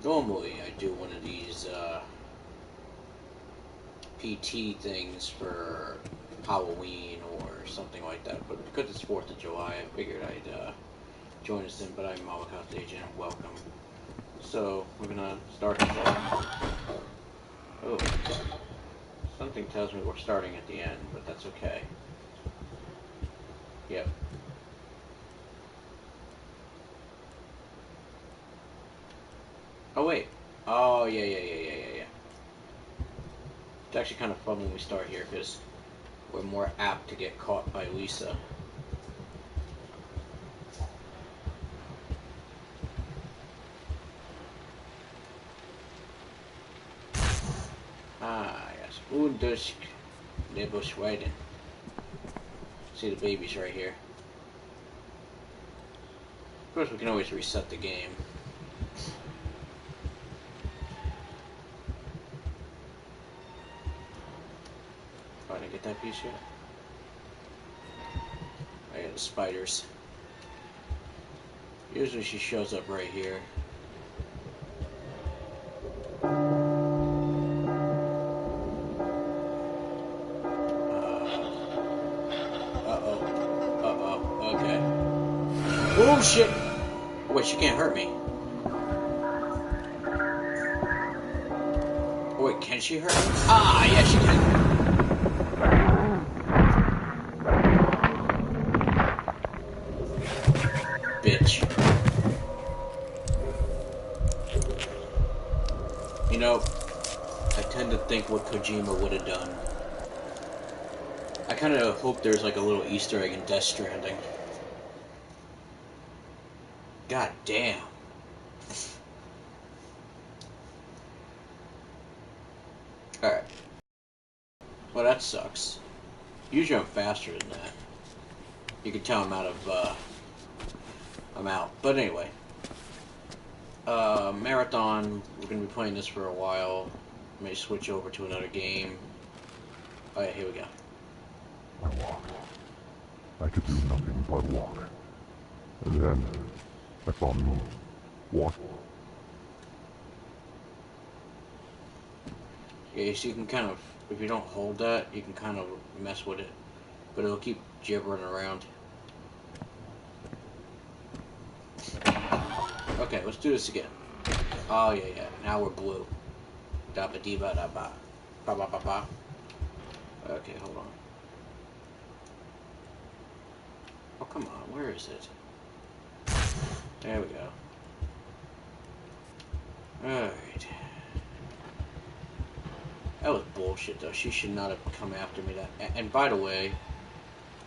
Normally I do one of these PT things for Halloween or something like that, but because it's 4th of July, I figured I'd join us in, but I'm Malacast agent, welcome. So, we're gonna start this off. Oh, something tells me we're starting at the end, but that's okay. Yep. Oh wait. Oh yeah. It's actually kind of fun when we start here because we're more apt to get caught by Lisa. Ah yes. Undusk Schweden. See the babies right here. Of course, we can always reset the game. Oh, I didn't get that piece yet. I got the spiders. Usually she shows up right here. Uh-oh. Okay. Oh, shit! Oh, wait, she can't hurt me. Oh, wait, can she hurt me? Ah, yeah, she can. Bitch. You know, I tend to think what Kojima would have done. I kind of hope there's like a little Easter egg in Death Stranding. God damn. Alright. Well, that sucks. Usually I'm faster than that. You can tell I'm out of, I'm out. But anyway. Marathon, we're going to be playing this for a while. May switch over to another game. Oh yeah, here we go. I walked. I could do nothing but walk. And then I saw me. What? Yeah, so you can kind of, if you don't hold that, you can kind of mess with it. But it'll keep gibbering around. Okay, let's do this again. Oh, yeah. Now we're blue. Da-ba-dee-ba-da-ba. Ba-ba-ba-ba. Okay, hold on. Oh, come on. Where is it? There we go. Alright. That was bullshit, though. She should not have come after me. And by the way,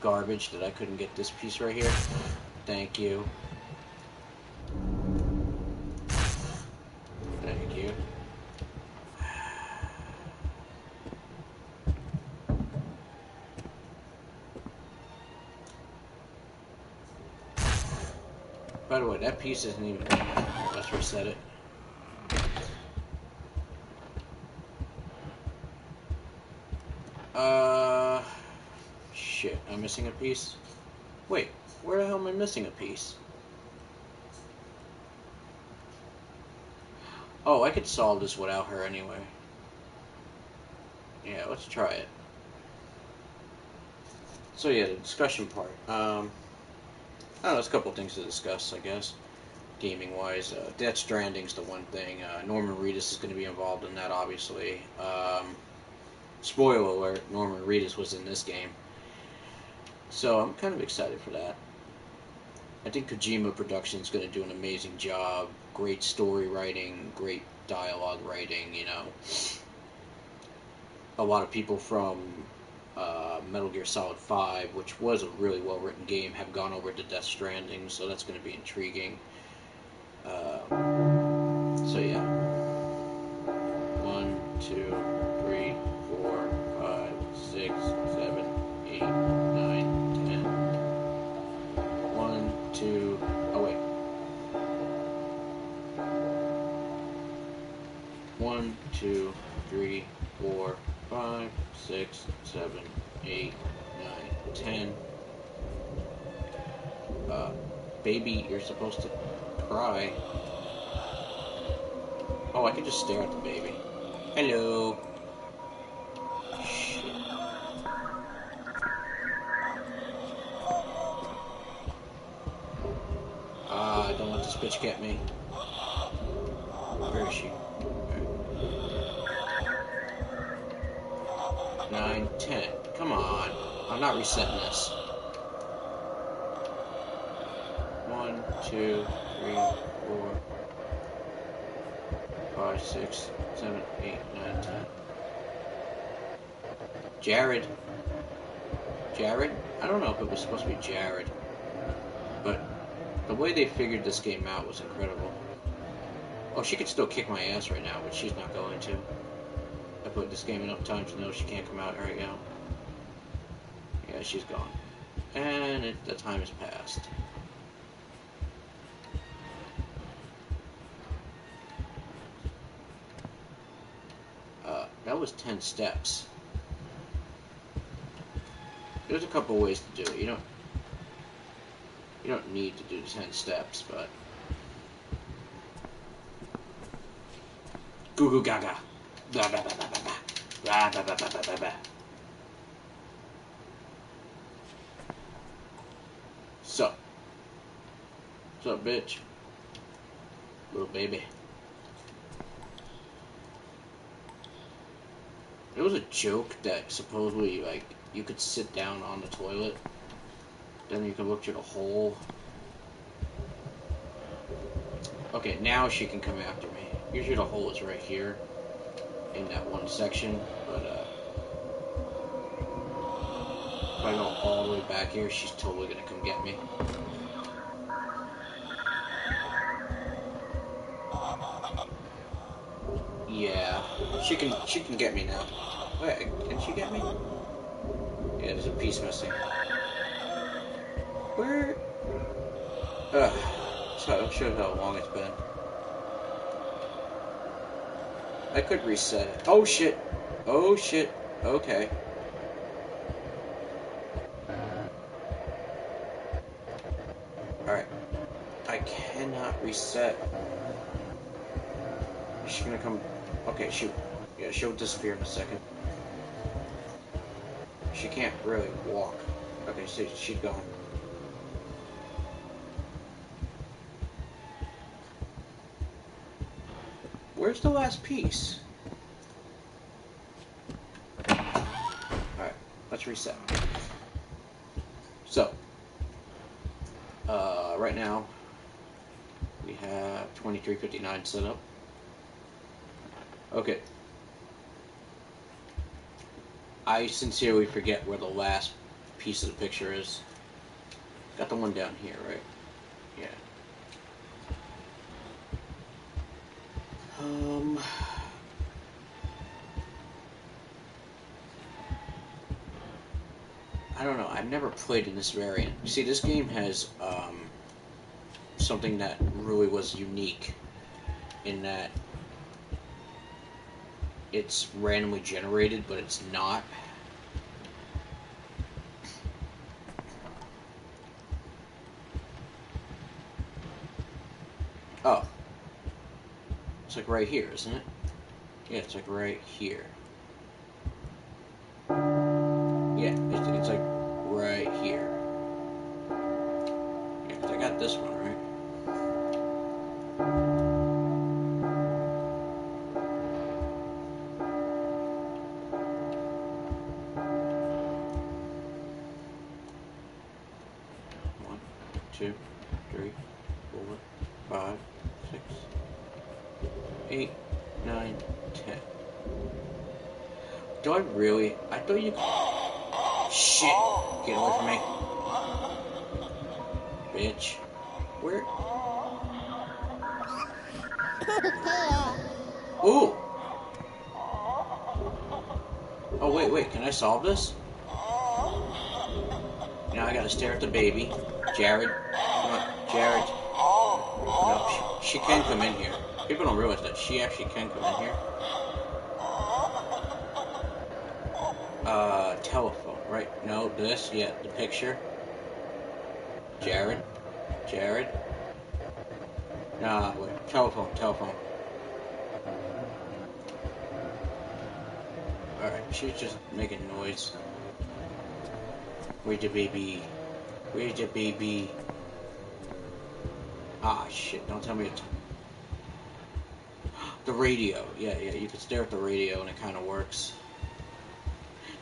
garbage that I couldn't get this piece right here. Thank you. Thank you. By the way, that piece isn't even... Let's reset it. Shit, I'm missing a piece? Wait, where the hell am I missing a piece? Oh, I could solve this without her anyway. Yeah, let's try it. So yeah, the discussion part. I don't know, there's a couple things to discuss, I guess. Gaming-wise, Death Stranding's the one thing. Norman Reedus is going to be involved in that, obviously. Spoiler alert, Norman Reedus was in this game. So I'm kind of excited for that. I think Kojima Productions is going to do an amazing job. Great story writing, great dialogue writing, you know. A lot of people from Metal Gear Solid 5, which was a really well-written game, have gone over to Death Stranding, so that's going to be intriguing. So yeah. 1, 2, 3, 4, 5, 6, 7, 8, 9, 10. 1, 2, oh wait. 1, 2, 3, 4, 5, 6, 7, 8, 9, 10. Baby, you're supposed to cry. Oh, I can just stare at the baby. Hello. Shit. Don't let this bitch get me. Where is she? Okay. 9, 10. Come on. I'm not resetting this. 1, 2, 3, 4, 5, 6, 7, 8, 9, 10. Jared. Jared? I don't know if it was supposed to be Jared, but the way they figured this game out was incredible. Oh, she could still kick my ass right now, but she's not going to. I put this game enough times to know she can't come out. There we go. Yeah, she's gone. And the time has passed. That was 10 steps. There's a couple ways to do it. You don't need to do 10 steps, but goo goo gaga. Blah blah blah blah blah blah blah blah blah blah blah blah. So, what's up, bitch? Little baby. It was a joke that supposedly, like, you could sit down on the toilet, then you can look through the hole. Okay, now she can come after me. Usually the hole is right here, in that one section, but, if I go all the way back here, she's totally gonna come get me. Yeah, she can get me now. Wait, can she get me? Yeah, there's a piece missing. Where? So it shows how long it's been. I could reset it. Oh shit! Oh shit! Okay. Alright. I cannot reset. Is she gonna come? Okay, yeah, she'll disappear in a second. She can't really walk. Okay, so she's gone. Where's the last piece? Alright, let's reset. So, right now, we have 2359 set up. Okay. I sincerely forget where the last piece of the picture is. Got the one down here, right? Yeah. I don't know. I've never played in this variant. You see, this game has something that really was unique in that it's randomly generated, but it's not. Oh. It's like right here, isn't it? Yeah, it's like right here. Yeah, it's like right here. Yeah, 'cause I got this one, right? One, 2, 3, 4, 5, 6, 8, 9, 10. Do I really? I thought you... Shit! Get away from me. Bitch. Where? Ooh! Oh, wait. Can I solve this? Now I gotta stare at the baby. Jared. Come on, Jared. No, she can come in here. People don't realize that she actually can come in here. Telephone, right? No, this, yeah, the picture. Jared. Nah, wait, telephone. Alright, she's just making noise. Where's your baby? Where's your baby? Ah, shit, don't tell me it's... The radio. Yeah, you can stare at the radio and it kind of works.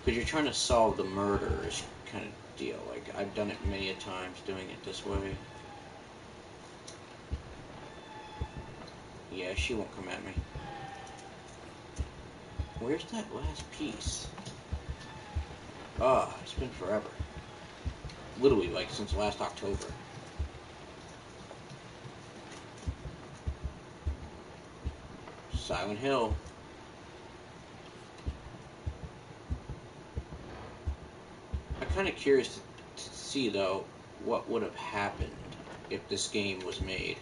Because you're trying to solve the murder-ish kind of deal. Like, I've done it many a times doing it this way. Yeah, she won't come at me. Where's that last piece? Ah, it's been forever. Literally, like, since last October. Silent Hill. I'm kind of curious to see, though, what would have happened if this game was made.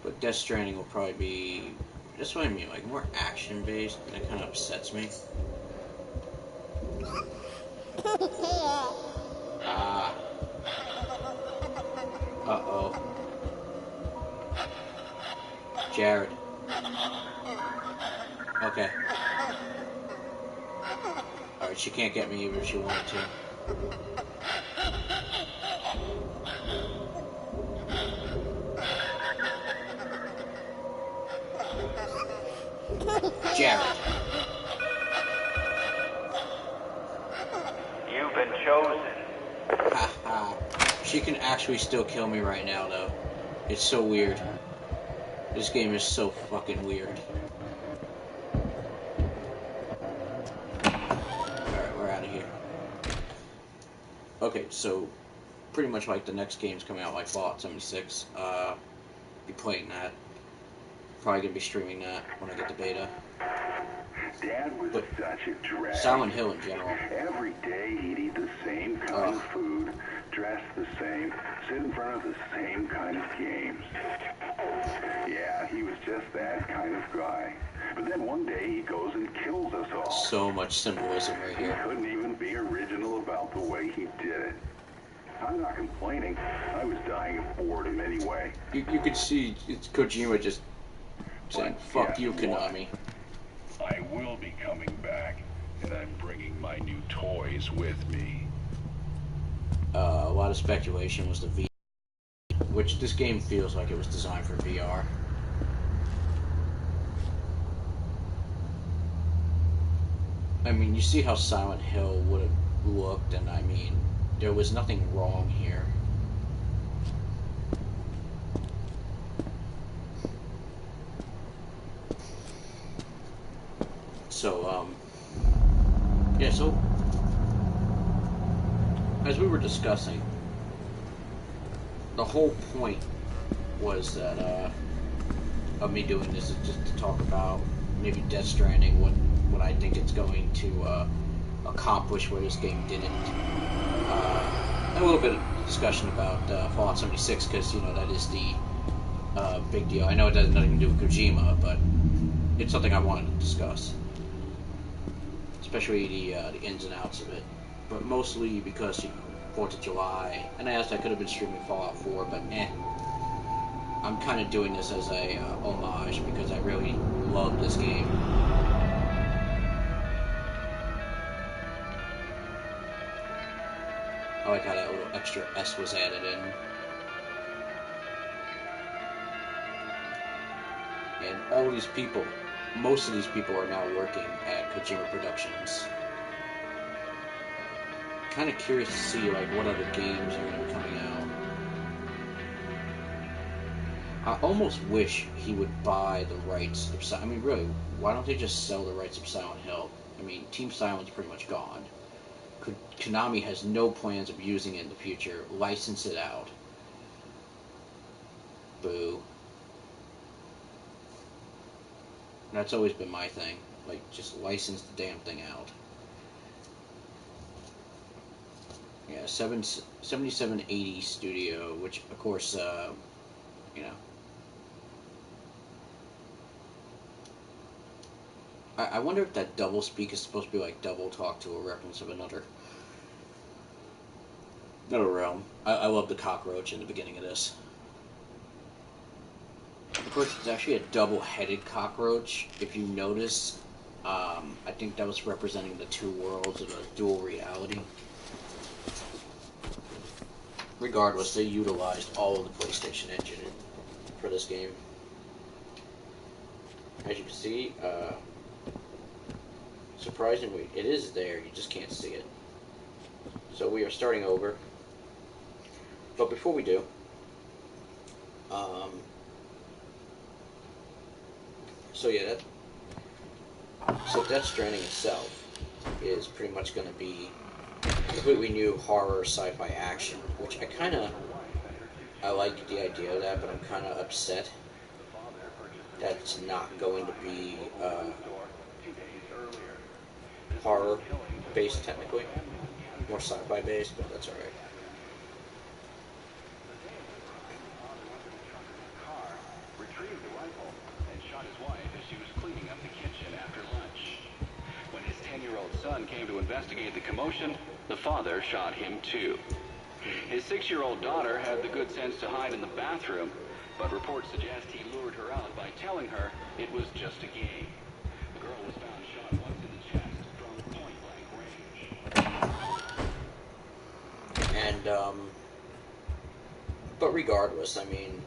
But Death Stranding will probably be... That's what I mean, like, more action-based. That kind of upsets me. Ah. Uh-oh. Jared. Okay. Alright, she can't get me even if she wanted to. Jared. You've been chosen. Ha ha. She can actually still kill me right now, though. It's so weird. This game is so fucking weird. Alright, we're out of here. Okay, so pretty much like the next game's coming out, like Fallout 76. Be playing that. Probably gonna be streaming that when I get the beta. Dad was But such a drag. Silent Hill in general. Every day he'd eat the same kind of food, dress the same, sit in front of the same kind of games. Yeah, he was just that kind of guy. But then one day he goes and kills us all. So much symbolism right He here. couldn't even be original about the way he did it. I'm not complaining. I was dying of boredom anyway. You could see it's Kojima just saying, fuck you, Konami. I will be coming back, and I'm bringing my new toys with me. A lot of speculation was the VR, which this game feels like it was designed for VR. I mean, you see how Silent Hill would have looked, and I mean, there was nothing wrong here. So, yeah, so, as we were discussing, the whole point was that, of me doing this is just to talk about maybe Death Stranding, what I think it's going to, accomplish where this game didn't. A little bit of discussion about, Fallout 76, because, you know, that is the, big deal. I know it has nothing to do with Kojima, but it's something I wanted to discuss. Especially the ins and outs of it, but mostly because, you know, 4th of July, and I could have been streaming Fallout 4, but I'm kind of doing this as a homage because I really love this game. I like how that little extra S was added in. And all these people, most of these people are now working at Kojima Productions. Kind of curious to see like what other games are going to be coming out. I almost wish he would buy the rights of Silent. I mean, really, why don't they just sell the rights of Silent Hill? I mean, Team Silent's pretty much gone. Konami has no plans of using it in the future. License it out. Boo. That's always been my thing. Like, just license the damn thing out. Yeah, 7780 Studio, which, of course, you know. I wonder if that double speak is supposed to be like double talk to a reference of another realm. I love the cockroach in the beginning of this. course, it's actually a double-headed cockroach. If you notice, I think that was representing the two worlds of a dual reality. Regardless, they utilized all of the PlayStation engine for this game. As you can see, surprisingly, it is there, you just can't see it. So we are starting over. But before we do, so Death Stranding itself is pretty much going to be completely new horror sci-fi action, which I like the idea of that, but I'm kind of upset that it's not going to be horror based technically, more sci-fi based, but that's alright. Son came to investigate the commotion, the father shot him too. His 6-year-old daughter had the good sense to hide in the bathroom, but reports suggest he lured her out by telling her it was just a game. The girl was found shot once in the chest from point-blank range. And, but regardless, I mean,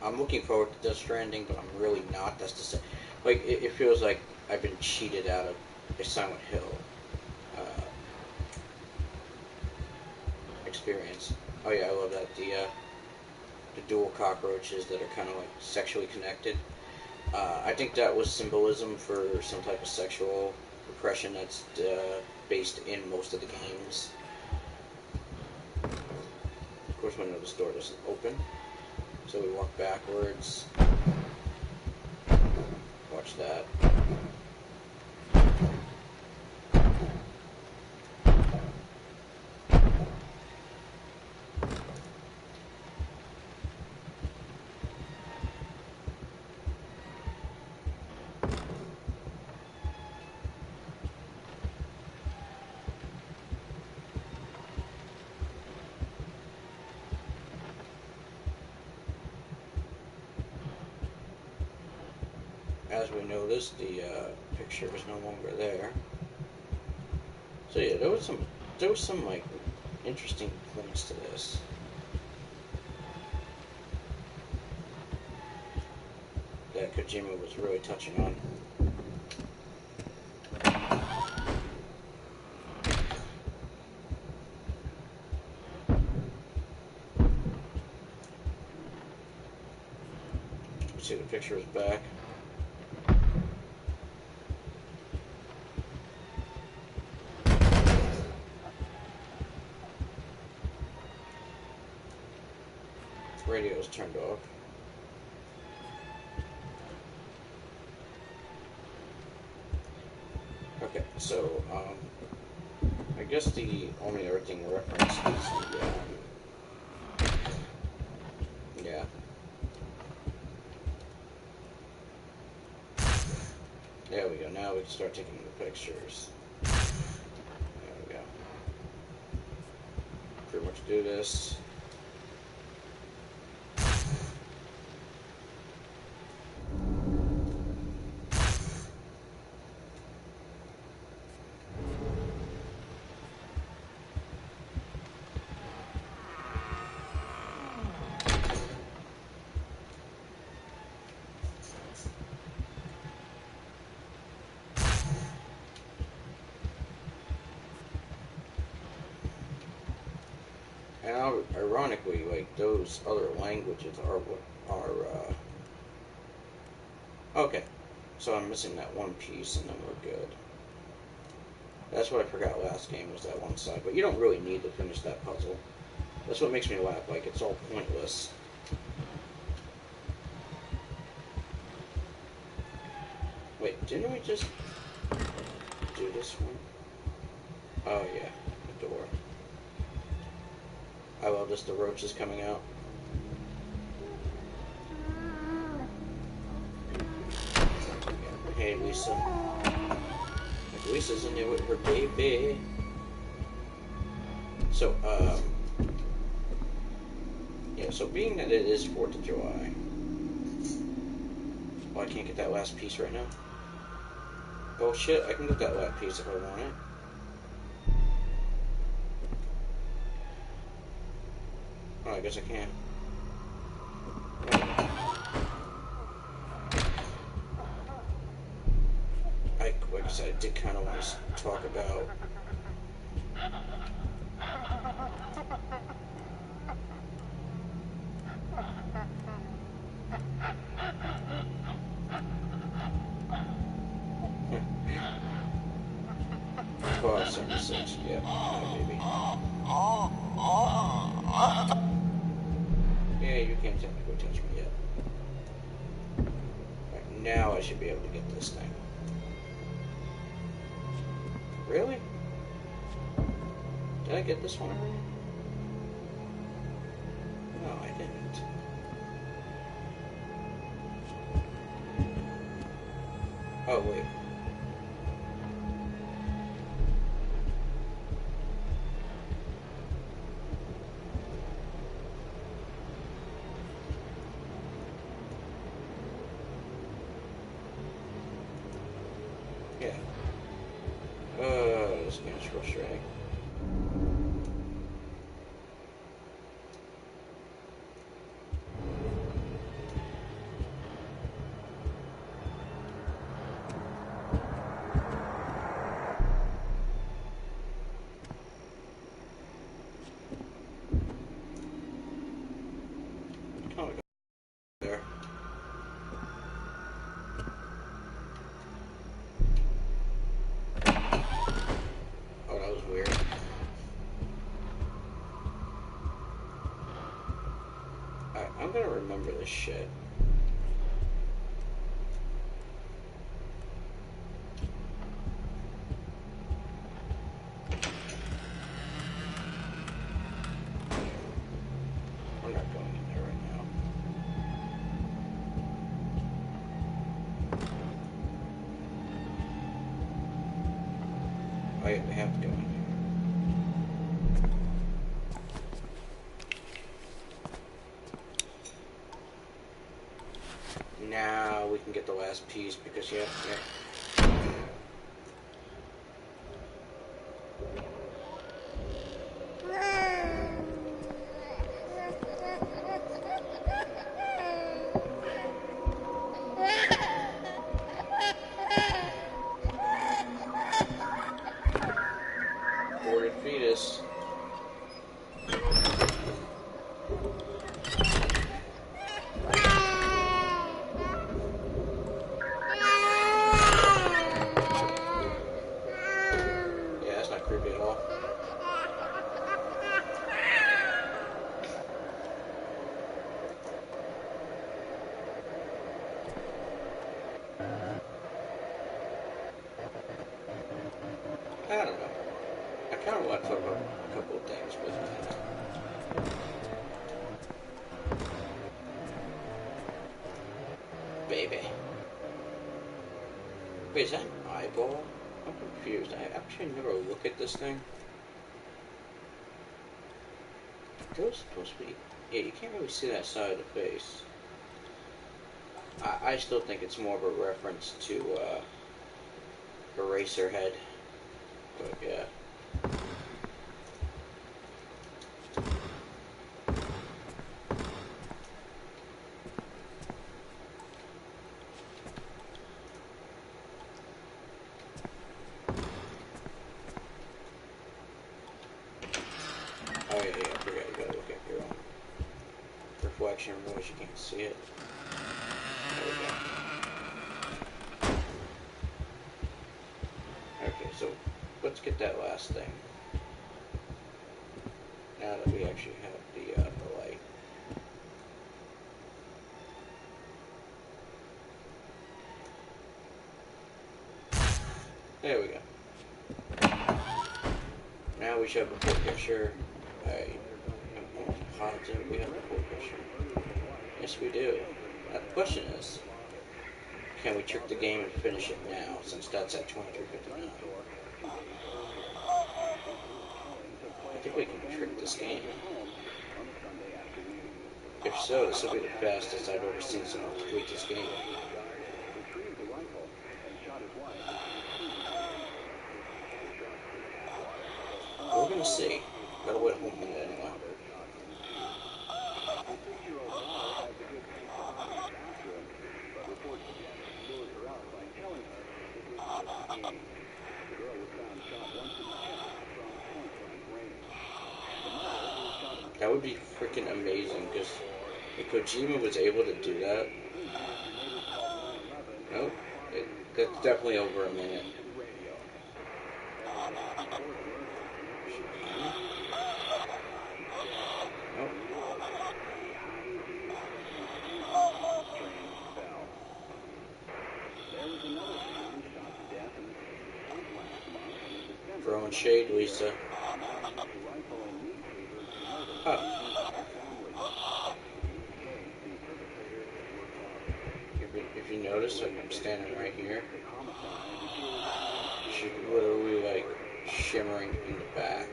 I'm looking forward to Death Stranding, but I'm really not. That's to say, like, it feels like I've been cheated out of a Silent Hill experience. Oh yeah, I love that. The dual cockroaches that are kind of like sexually connected. I think that was symbolism for some type of sexual repression that's based in most of the games. Of course, we know this door doesn't open, so we walk backwards. Watch that. As we noticed, the picture is no longer there. So yeah, there was some like interesting points to this. That Kojima was really touching on. See, the picture is back. Radio is turned off. Okay, so I guess the only other thing referenced is the yeah. There we go. Now we can start taking the pictures. There we go. Pretty much do this. And ironically, like, those other languages are what are, okay. So I'm missing that one piece and then we're good. That's what I forgot last game, was that one side. But you don't really need to finish that puzzle. That's what makes me laugh, like, it's all pointless. Wait, didn't we just do this one? Oh yeah, the door. I love this, the roach is coming out. Hey Lisa. Lisa's in there with her baby. So, yeah, so being that it is 4th of July, I can't get that last piece right now. Oh shit, I can get that last piece if I want it. Oh, I guess I can. Like I said, I did kind of want to talk about Claw 76, yeah, baby. Yeah, you can't technically touch me yet. Right, now I should be able to get this thing. Really? Did I get this one already? No, I didn't. Oh, wait. Yeah. This game's frustrating. Oh, we got there. Oh, that was weird. I'm gonna remember this shit. I'm not going in there right now. Oh yeah, we have to go in here. Now we can get the last piece because yeah. Aborted fetus. Yeah, that's not creepy at all. I don't know. I kind of want to talk about a couple of things, but baby. Wait, is that an eyeball? I'm confused. I actually never look at this thing. Those supposed to be... Yeah, you can't really see that side of the face. I still think it's more of a reference to Eraserhead. But yeah. Oh yeah, I forgot you gotta look at your own reflection, otherwise you can't see it. There we go. Okay, so let's get that last thing. Now that we actually have the light. There we go. Now we should have the full picture. I'm positive we have the full picture. Yes, we do. Now the question is, can we trick the game and finish it now, since that's at 23:59? I think we can trick this game. If so, this will be the fastest I've ever seen someone complete this game. We're gonna see. Gotta wait a whole minute anyway. That would be freaking amazing, because if Kojima was able to do that. Nope, that's definitely over a minute. Nope. Throwing shade, Lisa. Oh. If you notice, like, I'm standing right here. She's literally like shimmering in the back.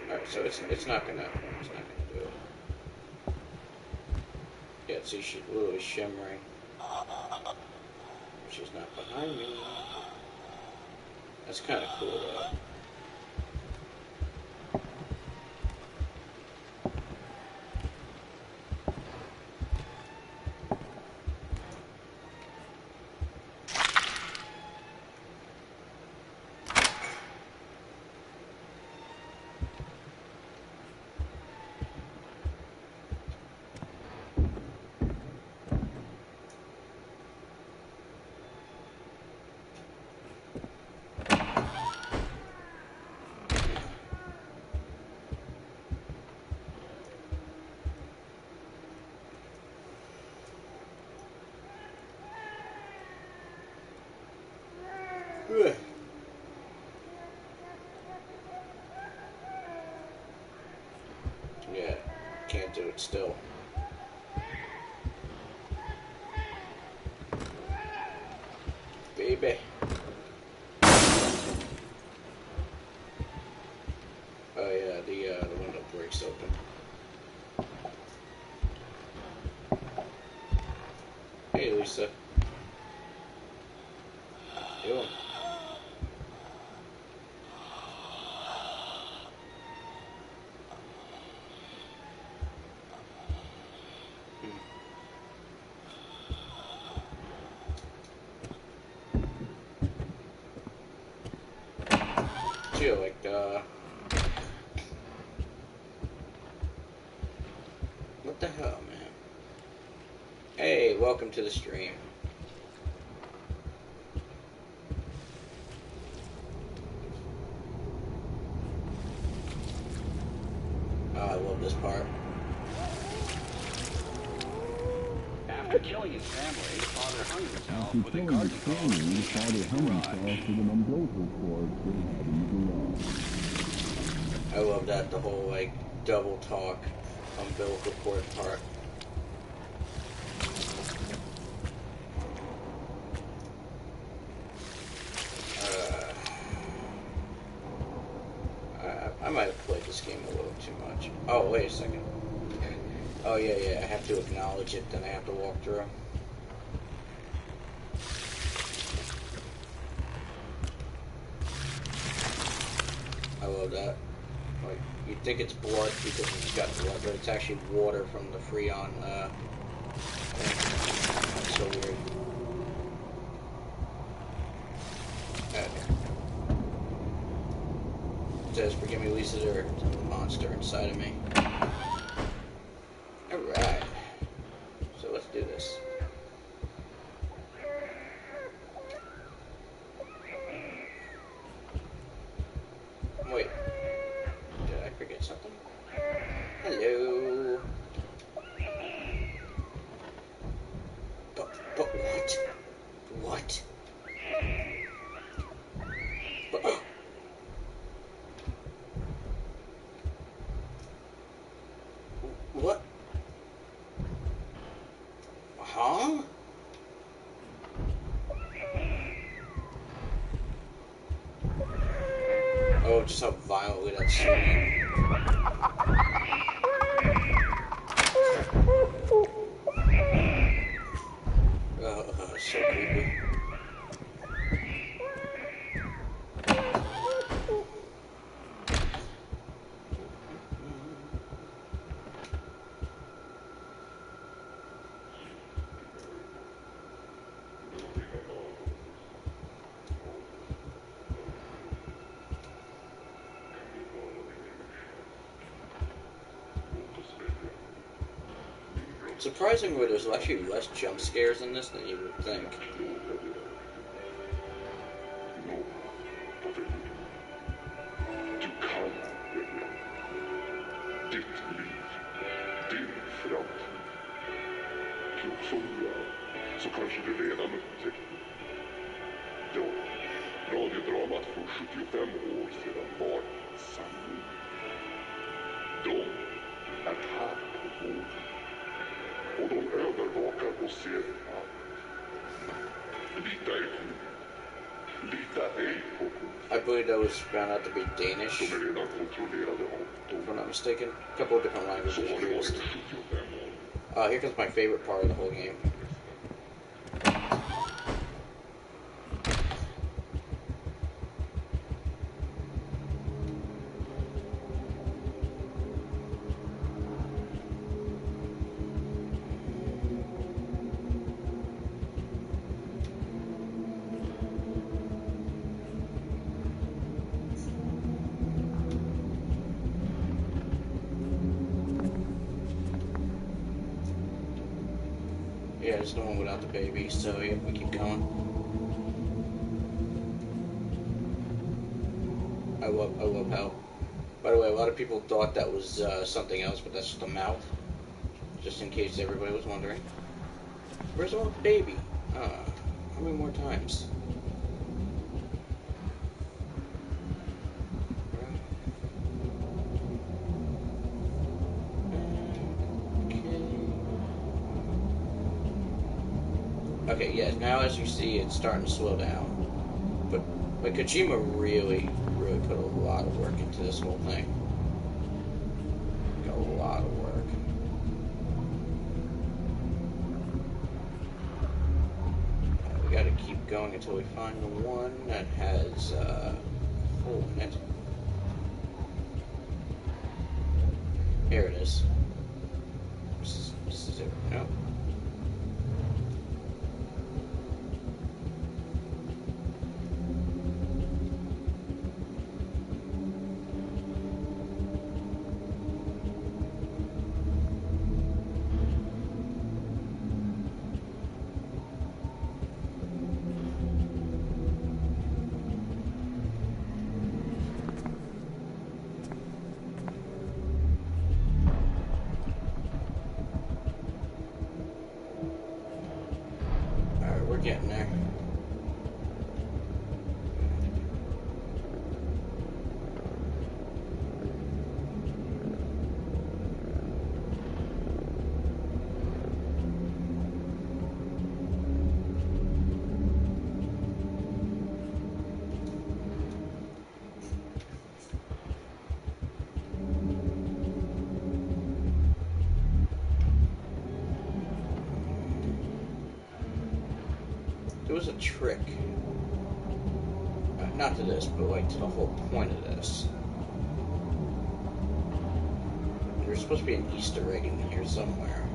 Alright, so it's not gonna do it. Yeah, see, she's literally shimmering. She's not behind me. That's kind of cool, though. Yeah, can't do it still. Baby. Oh yeah, the window breaks open. Hey Lisa. How you doing? Like, what the hell, man? Hey, welcome to the stream. Oh, I love this part. After killing his family, father hung himself with a garden hose in the garage. I love that, the whole, like, double talk umbilical cord part. I might have played this game a little too much. Oh, wait a second. Oh, yeah, I have to acknowledge it, then I have to walk through. I love that. Like, you'd think it's blood because it's got blood, but it's actually water from the Freon thing. That's so weird. It says, forgive me, Lisa, there's a monster inside of me. Alright. So let's do this. Wait. Did I forget something? Hello. But what? What? But, what? Huh? Oh, just how violently that's swinging. Surprisingly, there's actually less jump scares in this than you would think. Så kanske du redan upptäckt. Ja, radiodramat för 75 år sedan var sanning. De är här på jorden. Och de övervakar och ser allt. Lita ej på mig. Lita ej på mig. I believe that was found out to be Danish, De är redan kontrollerade av if I'm not mistaken. A couple of different languages Så har det varit used. 75 år. Here comes my favorite part of the whole game. Yeah, it's the one without the baby, so yeah, we keep going. I love how, by the way, a lot of people thought that was something else, but that's just a mouth. Just in case everybody was wondering. Where's the one with the baby? How many more times? Okay, yeah, now as you see, it's starting to slow down. But Kojima really put a lot of work into this whole thing. Like, a lot of work. We gotta keep going until we find the one that has hole in it. Here it is. This is it. No. Getting there. There was a trick. Not to this, but like to the whole point of this. There's supposed to be an Easter egg in here somewhere.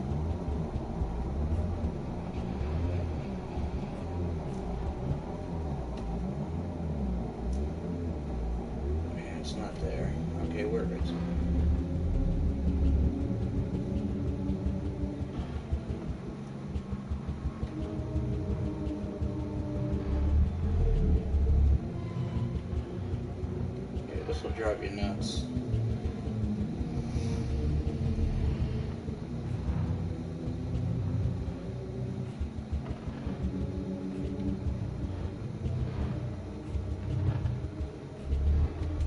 Yeah, it's not there. Okay, where is it? This will drive you nuts.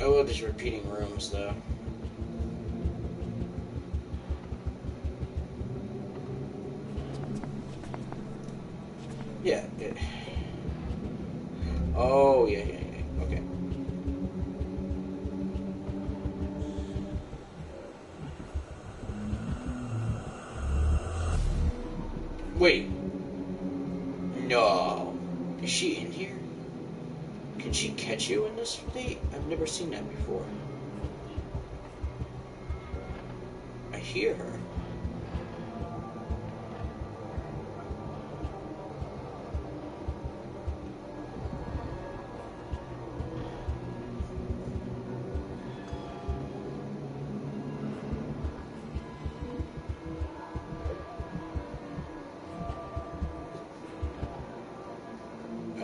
I love these repeating rooms, though. Yeah. Oh, yeah. Okay. Wait. No. Is she in here? Can she catch you in this state? I've never seen that before. I hear her.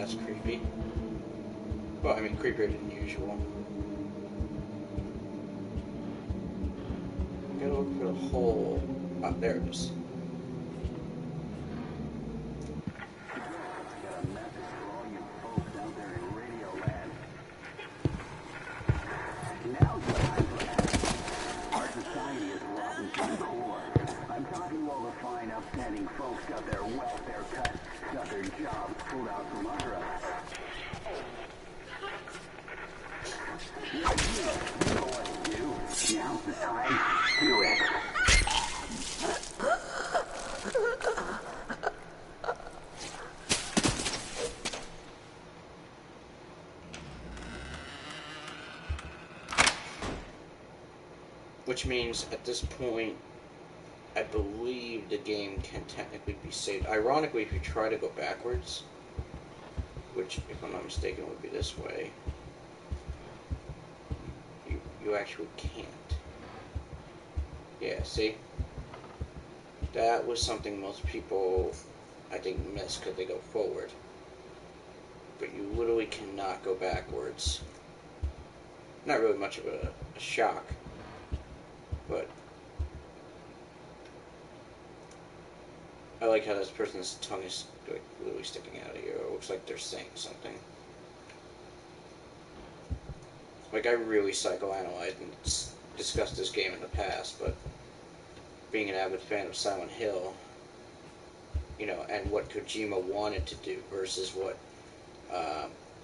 that's creepy. Well, I mean, creepier than usual. Gotta look for the hole. Ah, there it is. I'm talking all the fine, upstanding folks got their welfare cut, got their jobs pulled out from under us. You know what to do. Now's the time. Do it. Which means at this point, I believe the game can technically be saved. Ironically, if you try to go backwards, which, if I'm not mistaken, would be this way, you actually can't. Yeah, see? That was something most people, I think, miss because they go forward. But you literally cannot go backwards. Not really much of a shock, but I like how this person's tongue is like literally sticking out of here. It looks like they're saying something. Like, I really psychoanalyzed and discussed this game in the past, but being an avid fan of Silent Hill, you know, and what Kojima wanted to do versus what,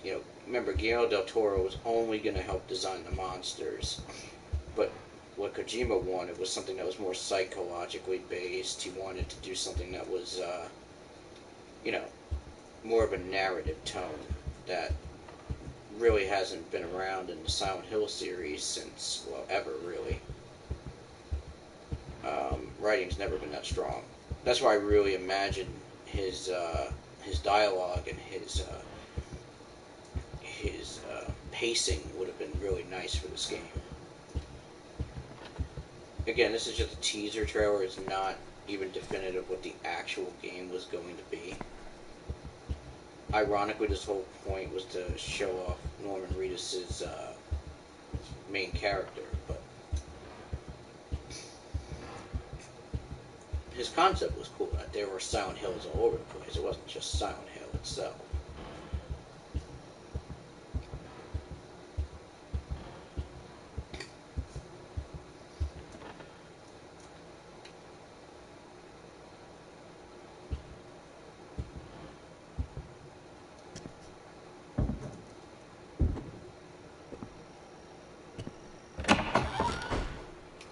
you know, remember, Guillermo del Toro was only going to help design the monsters, but what Kojima wanted was something that was more psychologically based. He wanted to do something that was, you know, more of a narrative tone that really hasn't been around in the Silent Hill series since, well, ever, really. Writing's never been that strong. That's why I really imagine his dialogue and his pacing would have been really nice for this game. Again, this is just a teaser trailer. It's not even definitive what the actual game was going to be. Ironically, this whole point was to show off Norman Reedus' main character, but his concept was cool. That there were Silent Hills all over the place. It wasn't just Silent Hill itself.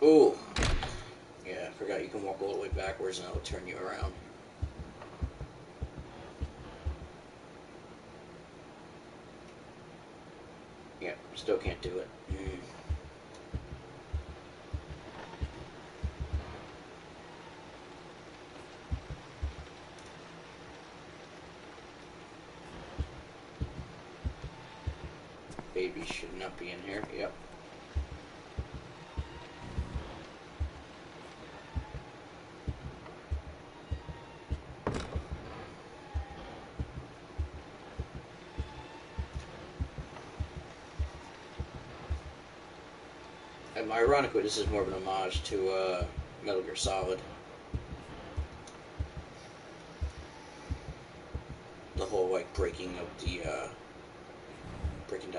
Ooh. Yeah, I forgot you can walk all the way backwards and it'll turn you around. Yeah, still can't do it. Baby should not be in here. Yep. And ironically, this is more of an homage to Metal Gear Solid. The whole, like, breaking down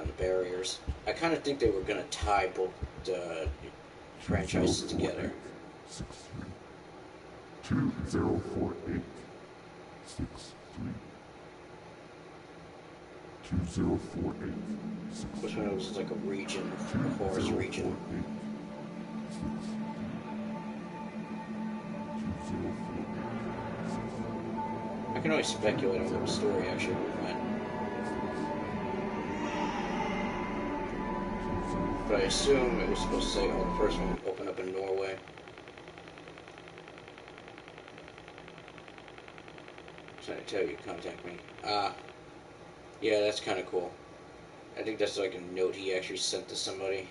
the barriers. I kind of think they were going to tie both franchises together. 2048 63 2048 Which one was like a region, a forest region. I can only speculate on what the story actually went. But I assume it was supposed to say, oh, the first one opened up in Norway. So I tell you, contact me. Yeah, that's kind of cool. I think that's like a note he actually sent to somebody.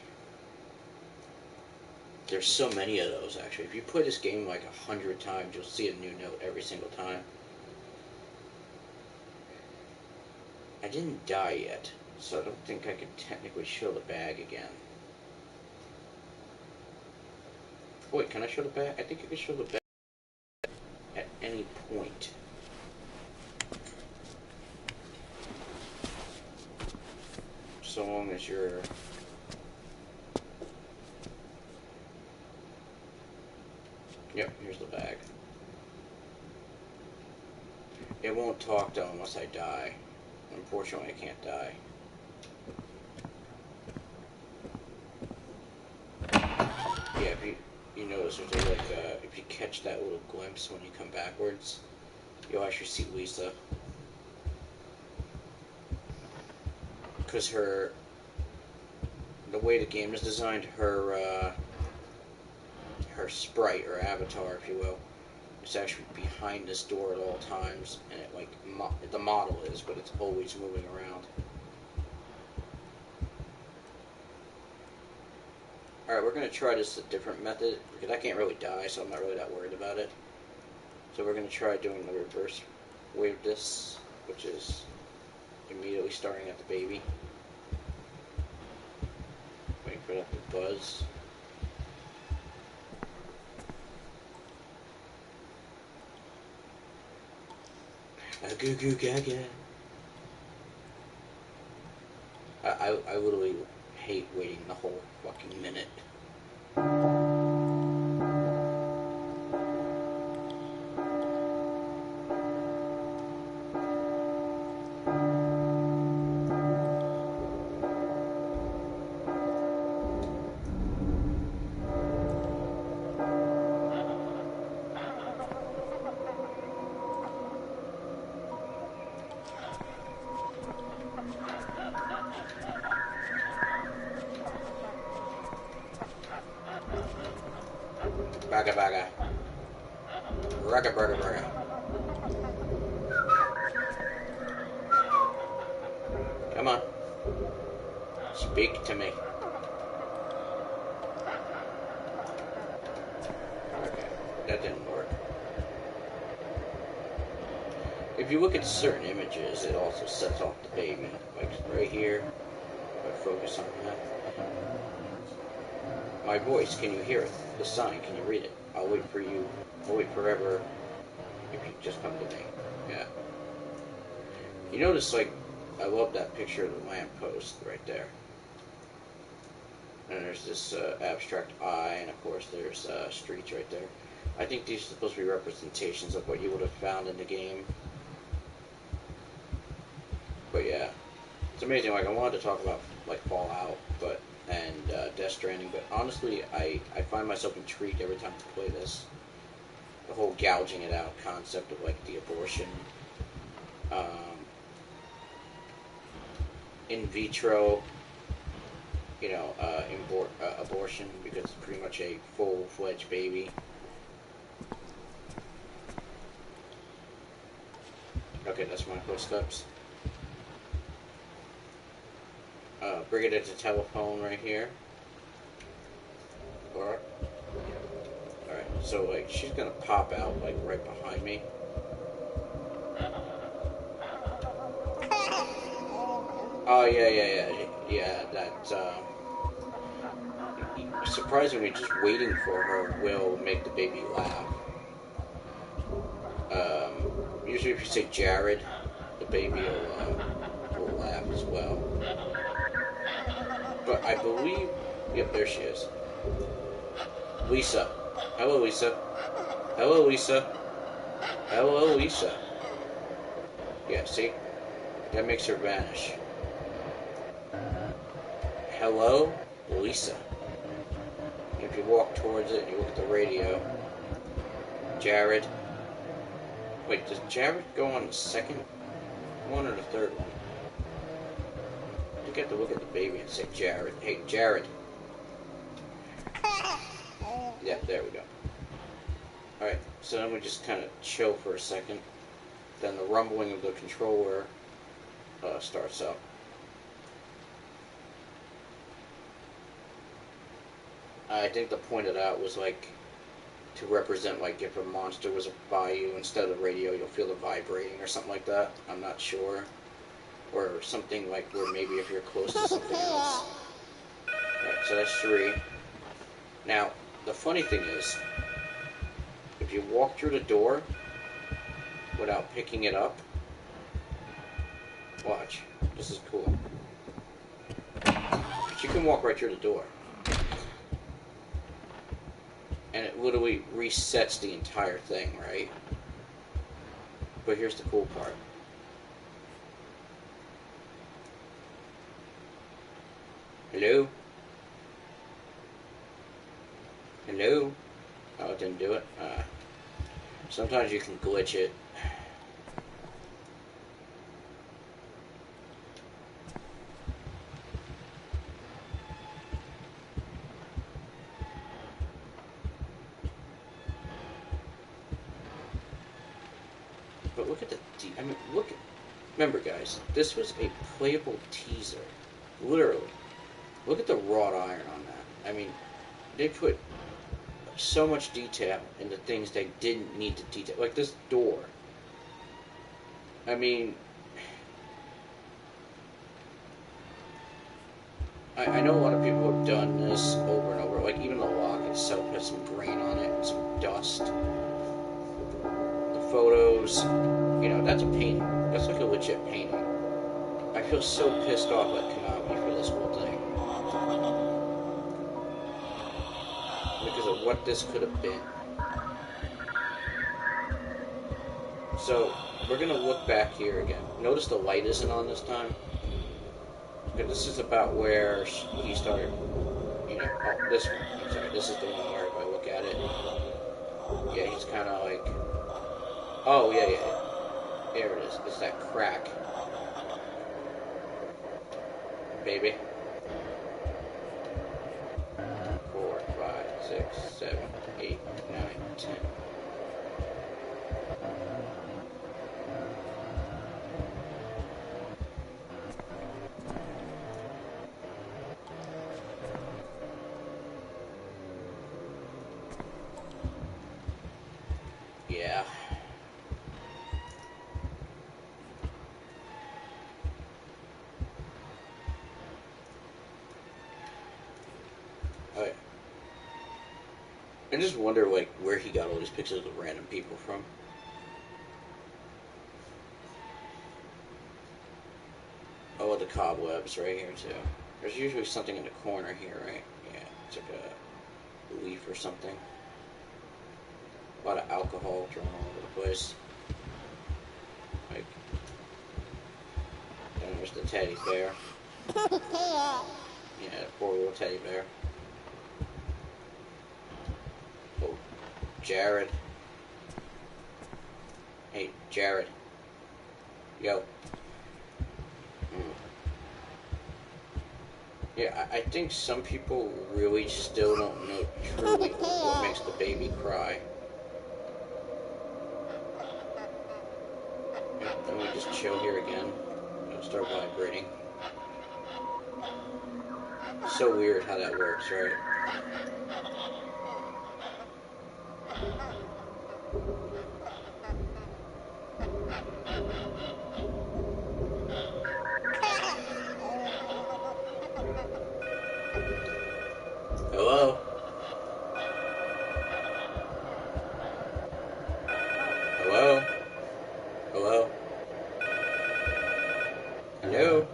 There's so many of those, actually. If you play this game like 100 times, you'll see a new note every single time. I didn't die yet, so I don't think I could technically show the bag again. Oh, wait, can I show the bag? I think I can show the bag at any point. So long as you're... Yep, here's the bag. It won't talk though unless I die. Unfortunately, I can't die. Yeah, if you notice, there's like if you catch that little glimpse when you come backwards, you'll actually see Lisa. Because the way the game is designed, her sprite or avatar, if you will, is actually behind this door at all times, and it like the model is, but it's always moving around. Alright, we're going to try this a different method, because I can't really die, so I'm not really that worried about it. So we're going to try doing the reverse wave this, which is immediately starting at the baby. Waiting for that to buzz. Goo goo gaga. I literally hate waiting the whole fucking minute. Baga baga. Raga burger burger. Come on. Speak to me. Okay, that didn't work. If you look at certain images, it also sets off the baby. Like right here, if I focus on that. My voice, can you hear it? The sign, can you read it? I'll wait for you. I'll wait forever if you just come to me. Yeah. You notice, like, I love that picture of the lamppost right there. And there's this abstract eye, and of course there's streets right there. I think these are supposed to be representations of what you would have found in the game. But yeah, it's amazing. Like, I wanted to talk about like Fallout, and Death Stranding, but honestly, I find myself intrigued every time I play this. The whole gouging it out concept of like the abortion, in vitro, abortion, because it's pretty much a full-fledged baby. Okay, that's my footsteps. Bring it at the telephone right here. Alright, so like she's gonna pop out like right behind me. Oh yeah. That surprisingly, just waiting for her will make the baby laugh. Usually, if you say Jared, the baby will laugh as well. But I believe, yep, there she is. Lisa. Hello, Lisa. Hello, Lisa. Hello, Lisa. Yeah, see? That makes her vanish. Hello, Lisa. If you walk towards it and you look at the radio, Jared. Wait, does Jared go on the second one or the third one? You have to look at the baby and say, Jared. Hey, Jared. Yeah, there we go. Alright, so then we just kind of chill for a second. Then the rumbling of the controller starts up. I think the point of that was like to represent like if a monster was by you, instead of the radio, you'll feel it vibrating or something like that. I'm not sure. or something like where maybe if you're close to something else. Alright, so that's 3. Now, the funny thing is, if you walk through the door without picking it up, watch, this is cool. But you can walk right through the door. And it literally resets the entire thing, right? But here's the cool part. Hello? Hello? Oh, it didn't do it? Sometimes you can glitch it. But look at the... I mean, look at... Remember, guys, this was a playable teaser. Literally. Look at the wrought iron on that. I mean, they put so much detail into things they didn't need to detail. Like this door. I mean... I know a lot of people have done this over and over. Like, even the lock itself has some grain on it, some dust. The photos, you know, that's a painting. That's like a legit painting. I feel so pissed off at Konami for this whole thing. Because of what this could have been. So, we're going to look back here again. Notice the light isn't on this time. Because this is about where he started, you know, oh, this one. I'm sorry, this is the one where if I look at it, yeah, he's kind of like, oh, yeah, there it is. It's that crack. Baby. 4, 5, 6, 7, 8, 9, 10. Yeah. I just wonder, like, where he got all these pictures of random people from. Oh, the cobwebs right here, too. There's usually something in the corner here, right? Yeah, it's like a leaf or something. A lot of alcohol thrown all over the place. Like, then there's the teddy bear. Yeah, poor little teddy bear. Oh, Jared. Hey, Jared. Yo. Yeah, I think some people really still don't know truly what makes the baby cry. Yeah, then we just chill here again. It'll start vibrating. So weird how that works, right? Hello? Hello? Hello? Hello?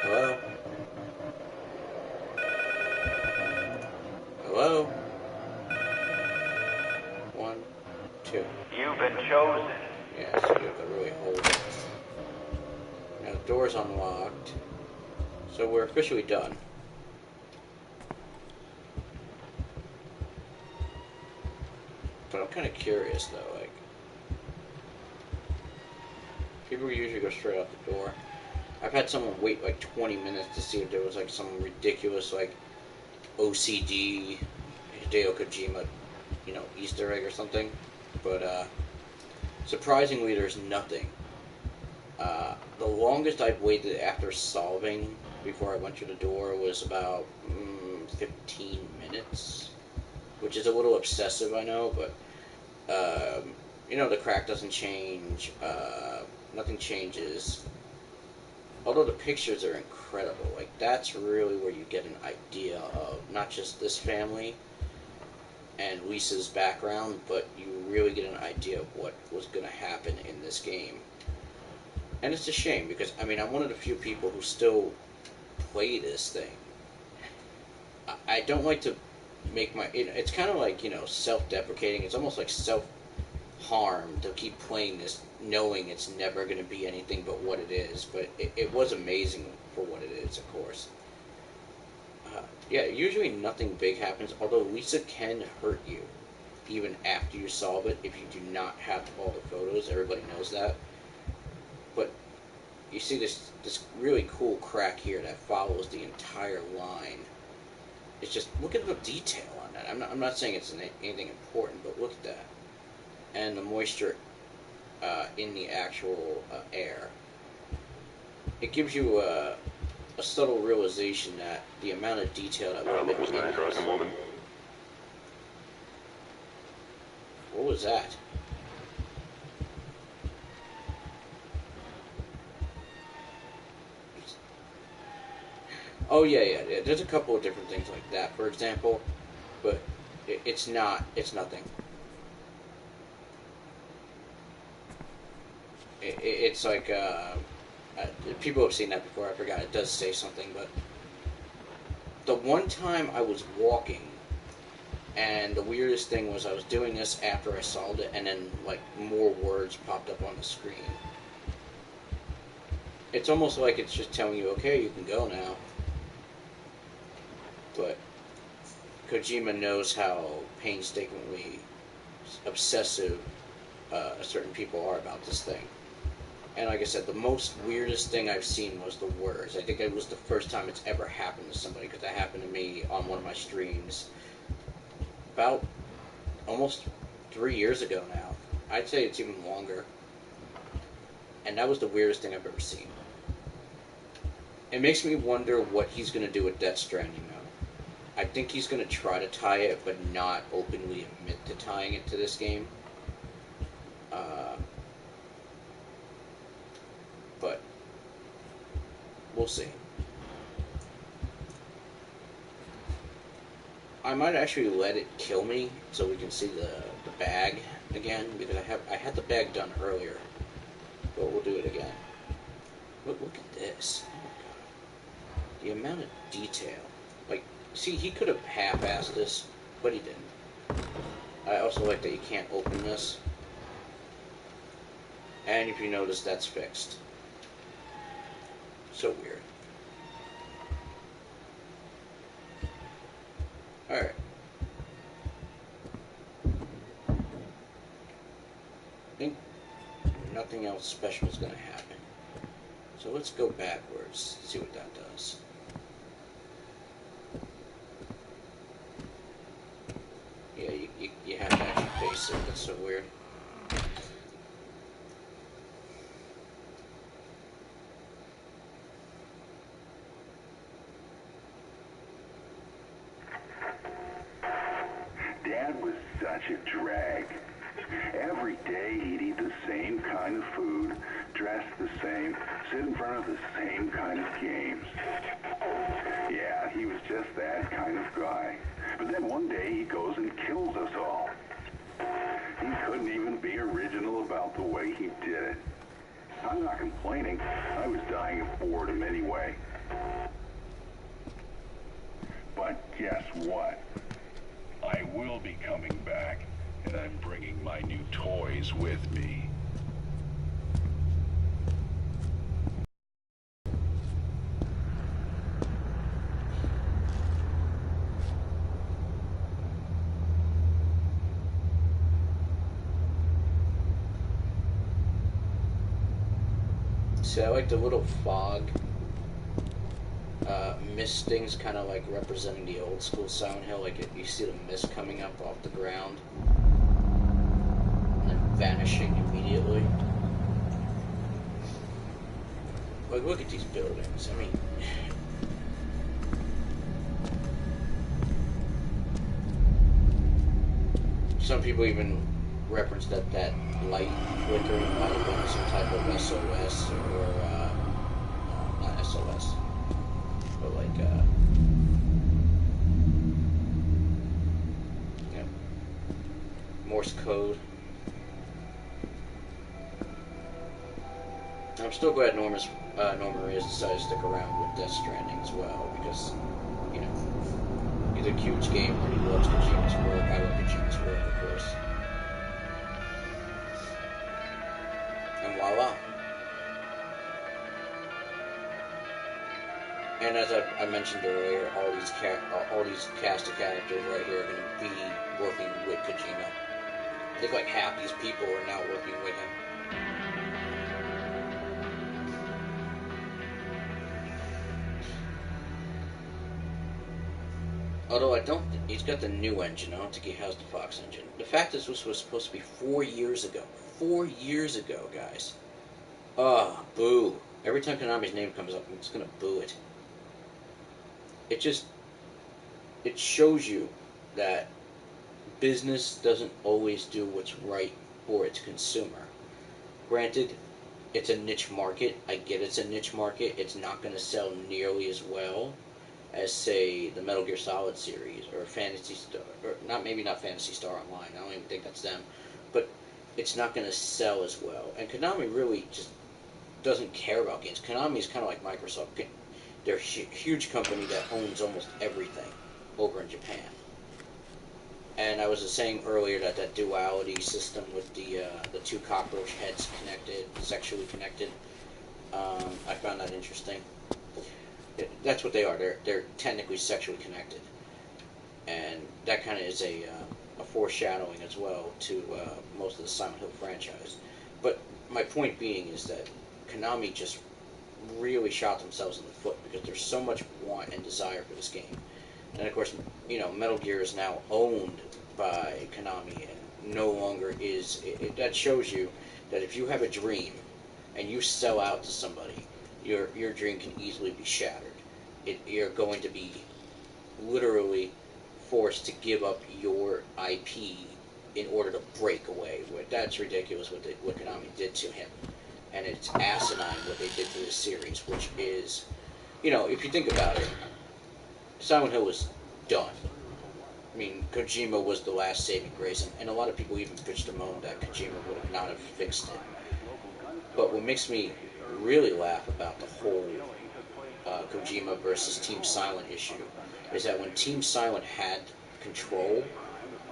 Hello? Hello? 1, 2. You've been chosen. Yeah, so you have to really hold it. Now the door's unlocked. So we're officially done. But I'm kind of curious though, like, people usually go straight out the door. I've had someone wait like 20 minutes to see if there was like some ridiculous like OCD Hideo Kojima, you know, Easter egg or something. But surprisingly, there's nothing. The longest I've waited after solving before I went through the door was about 15 minutes, which is a little obsessive, I know, but you know, the crack doesn't change. Nothing changes. Although the pictures are incredible. Like, that's really where you get an idea of not just this family and Lisa's background, but you really get an idea of what was going to happen in this game. And it's a shame, because, I mean, I'm one of the few people who still play this thing. I don't like to make my... It's kind of like, self-deprecating. It's almost like self-harm to keep playing this, knowing it's never going to be anything but what it is. But it was amazing for what it is, of course. Yeah, usually nothing big happens, although Lisa can hurt you, even after you solve it, if you do not have all the photos. Everybody knows that. But you see this really cool crack here that follows the entire line. It's just, look at the detail on that. I'm not saying it's anything important, but look at that. And the moisture in the actual air. It gives you a subtle realization that the amount of detail that would have been in this. Woman. What was that? Oh yeah. There's a couple of different things like that, for example, but it's nothing. It's like people have seen that before. I forgot it does say something, but the one time I was walking, and the weirdest thing was I was doing this after I solved it, and then like more words popped up on the screen. It's almost like it's just telling you, okay, you can go now. But Kojima knows how painstakingly obsessive certain people are about this thing. And like I said, the most weirdest thing I've seen was the words. I think it was the first time it's ever happened to somebody, because that happened to me on one of my streams about almost 3 years ago now. I'd say it's even longer. And that was the weirdest thing I've ever seen. It makes me wonder what he's going to do with Death Stranding now. I think he's going to try to tie it, but not openly admit to tying it to this game. But we'll see. I might actually let it kill me so we can see the bag again, because I had the bag done earlier, but we'll do it again. Look at this. Oh my god. The amount of detail. Like, see, he could have half-assed this, but he didn't. I also like that you can't open this. And if you notice, that's fixed. So weird. Alright. I think nothing else special is going to happen. So let's go backwards, see what that does. Yeah, you have to actually face it. That's so weird. Dad was such a drag. Every day he'd eat the same kind of food, dress the same, sit in front of the same kind of games. Yeah, he was just that kind of guy. But then one day he goes and kills us all. He couldn't even be original about the way he did it. I'm not complaining. I was dying of boredom anyway. But guess what? I will be coming back, and I'm bringing my new toys with me. See, I like the little fog mist things, kind of like representing the old school Silent Hill. Like you see the mist coming up off the ground and then vanishing immediately. Like, look at these buildings. I mean, some people even reference that light flickering might have been some type of SOS or not SOS, but like you know, Morse code. I'm still glad Norman Reedus decided to stick around with Death Stranding as well, because, you know, he's a huge gamer and he loves Kojima's work. I love Kojima's work, of course. And voila. And as I mentioned earlier, all these cast of characters right here are going to be working with Kojima. I think like half these people are now working with him. Although I don't, he's got the new engine. I don't think he has the Fox engine. The fact is, this was supposed to be 4 years ago. 4 years ago, guys. Boo. Every time Konami's name comes up, I'm just gonna boo it. It shows you that business doesn't always do what's right for its consumer. Granted, it's a niche market. I get it's a niche market. It's not going to sell nearly as well as, say, the Metal Gear Solid series or Phantasy Star, or maybe not Phantasy Star Online. I don't even think that's them, but it's not going to sell as well. And Konami really just doesn't care about games. Konami is kind of like Microsoft. They're a huge company that owns almost everything over in Japan. And I was saying earlier that duality system with the two cockroach heads connected, sexually connected, I found that interesting. That's what they are. They're technically sexually connected, and that kind of is a foreshadowing as well to most of the Silent Hill franchise. But my point being is that Konami just really shot themselves in the foot because there's so much want and desire for this game. And of course, you know, Metal Gear is now owned by Konami and no longer is. That shows you that if you have a dream and you sell out to somebody, your dream can easily be shattered. You're going to be literally forced to give up your IP in order to break away. That's ridiculous what Konami did to him. And it's asinine what they did to this series, which is, you know, if you think about it, Silent Hill was done. I mean, Kojima was the last saving grace, and a lot of people even pitched a moan that Kojima would have not have fixed it. But what makes me really laugh about the whole Kojima versus Team Silent issue is that when Team Silent had control,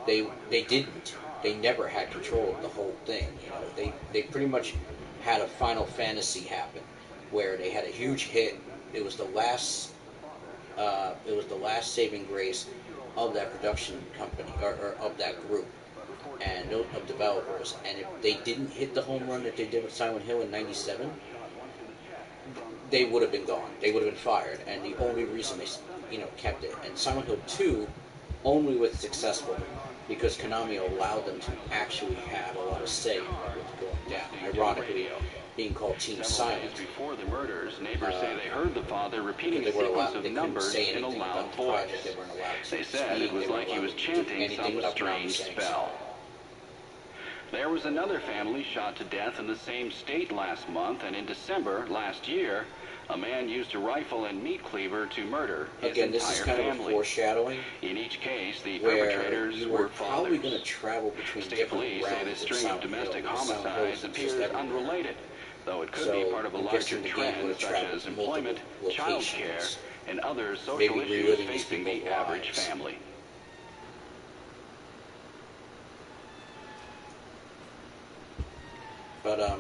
they didn't. They never had control of the whole thing. You know, they pretty much had a Final Fantasy happen where they had a huge hit. It was the last saving grace of that production company or of that group and of developers. And if they didn't hit the home run that they did with Silent Hill in '97, they would have been gone. They would have been fired. And the only reason they, you know, kept it. And Silent Hill 2 only was successful because Konami allowed them to actually have a lot of say in what was going down. Ironically, being called Team Silent. Before the murders, neighbors say they heard the father repeating a sequence of numbers in a loud voice. They said it was like he was chanting some strange spell. There was another family shot to death in the same state last month, and in December last year, a man used a rifle and meat cleaver to murder his Again, this is entire kind family. of a foreshadowing. In each case, the where perpetrators you were probably fathers. going to travel between State different police say this realms. string of domestic homicides appears unrelated, though it could be part of a larger trend such as employment, child care, and other social issues facing the average family. But,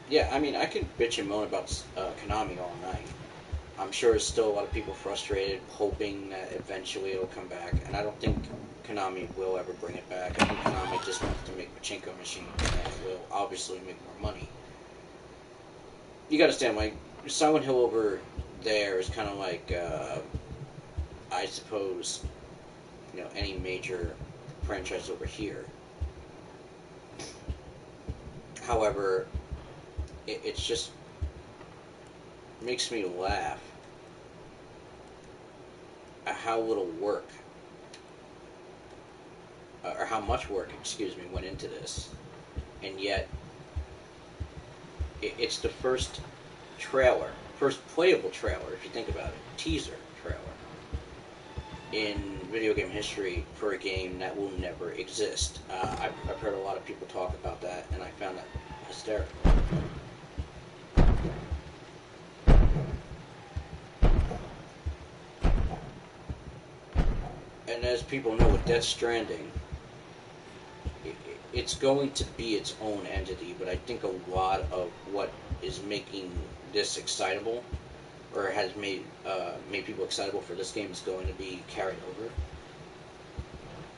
yeah, I mean, I could bitch and moan about Konami all night. I'm sure there's still a lot of people frustrated, hoping that eventually it'll come back, and I don't think Konami will ever bring it back. I think Konami just wants to make pachinko machines, and it will obviously make more money. You gotta understand, like, Silent Hill over there is kind of like, I suppose, you know, any major franchise over here. However, it's just makes me laugh at how little work or how much work, excuse me, went into this, and yet it's the first playable trailer, if you think about it, teaser trailer in video game history for a game that will never exist. I've heard a lot of people talk about that, and I found that hysterical. And as people know, with Death Stranding, it's going to be its own entity, but I think a lot of what is making this excitable, or has made people excitable for this game, is going to be carried over.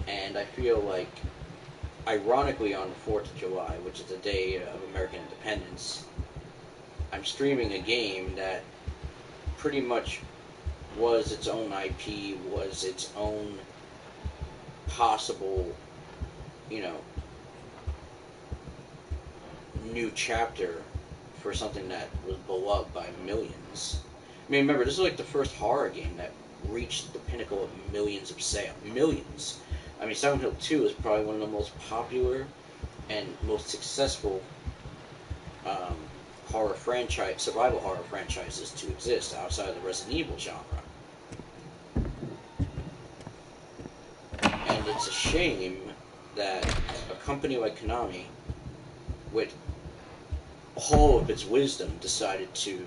And I feel like, ironically, on the 4th of July, which is the day of American independence, I'm streaming a game that pretty much was its own IP, was its own possible, new chapter for something that was beloved by millions. I mean, remember, this is like the first horror game that reached the pinnacle of millions of sales. Millions. I mean, Silent Hill 2 is probably one of the most popular and most successful survival horror franchises to exist outside of the Resident Evil genre. And it's a shame that a company like Konami, with all of its wisdom, decided to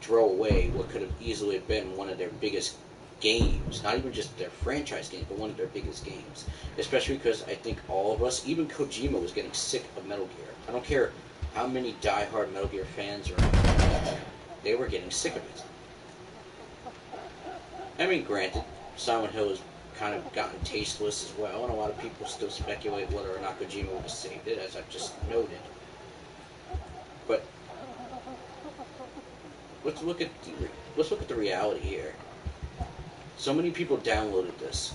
throw away what could have easily been one of their biggest games. Not even just their franchise game, but one of their biggest games. Especially because I think all of us, even Kojima, was getting sick of Metal Gear. I don't care how many diehard Metal Gear fans are out there, they were getting sick of it. I mean, granted, Silent Hill has kind of gotten tasteless as well, and a lot of people still speculate whether or not Kojima would have saved it, as I've just noted. But let's look at the reality here. So many people downloaded this,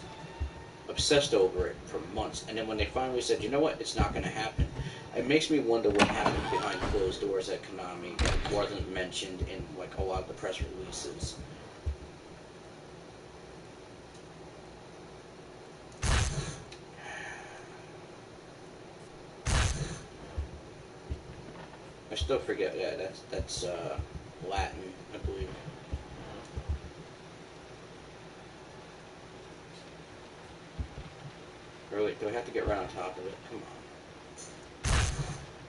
obsessed over it for months, and then when they finally said, you know what, it's not going to happen, it makes me wonder what happened behind closed doors at Konami that wasn't mentioned in like a lot of the press releases. I still forget. Yeah, that's Latin, I believe. Or wait, do I have to get right on top of it? Come on.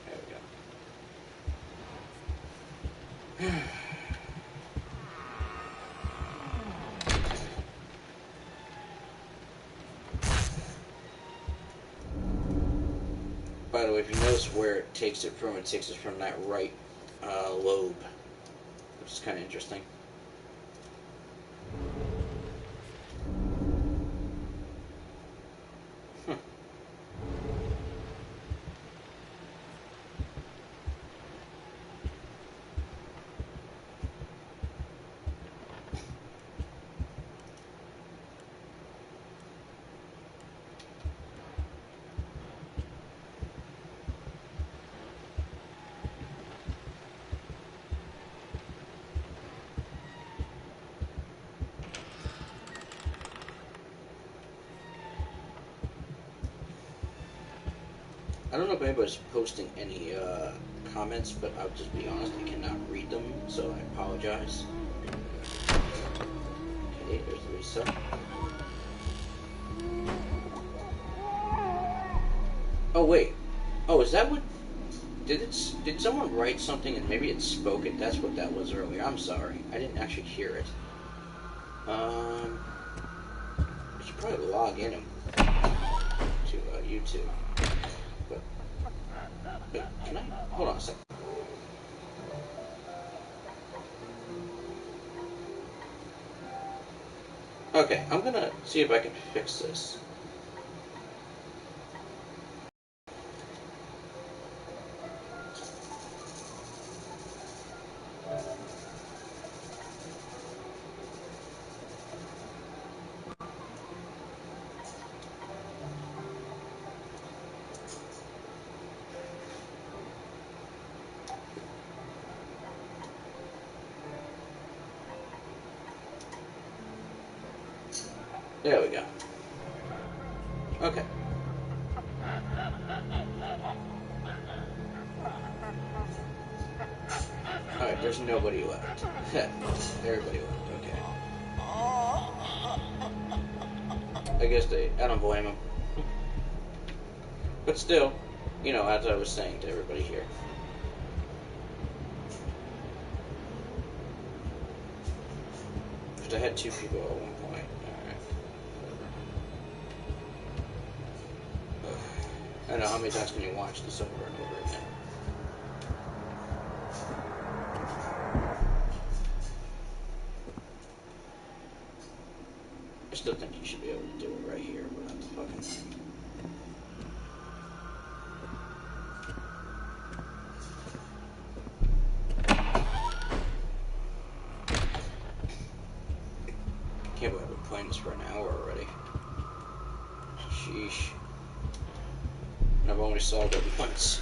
There we go. By the way, if you notice where it takes it from that right lobe, which is kind of interesting. I don't know if anybody's posting any comments, but I'll just be honest, I cannot read them, so I apologize. Okay, there's Lisa. Oh wait. Oh, is that what? Did someone write something and maybe it spoke it? That's what that was earlier. I'm sorry, I didn't actually hear it. I should probably log in to YouTube. But wait, can I? Hold on a second. Okay, I'm gonna see if I can fix this. There we go. Okay. Alright, there's nobody left. Everybody left, okay. I guess I don't blame them. But still, you know, as I was saying to everybody here. Because I had 2 people at one point. Alright. I don't know how many times can you watch this over and over again. I still think you should be able to do it right here without the fucking thing. Can't believe I've been playing this for an hour already. Sheesh. And I've only solved it once.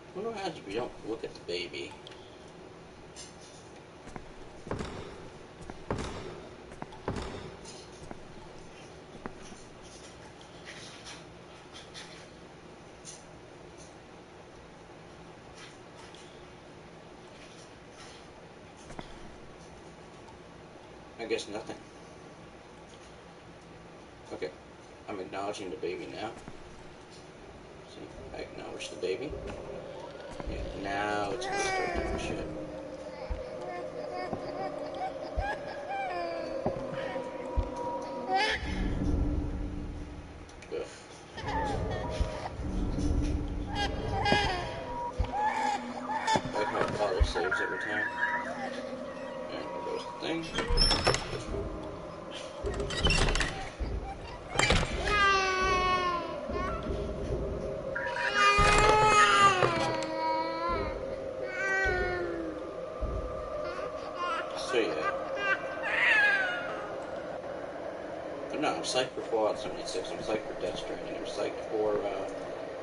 I wonder what happens if you don't look at the baby. I guess nothing. Okay, I'm acknowledging the baby now. See, I acknowledge the baby. Yeah, now it's gonna start doing shit. Ugh. Like how it auto saves every time. And there goes the thing. So yeah. But no, I'm psyched for Fallout 76, I'm psyched for Death Stranding, I'm psyched for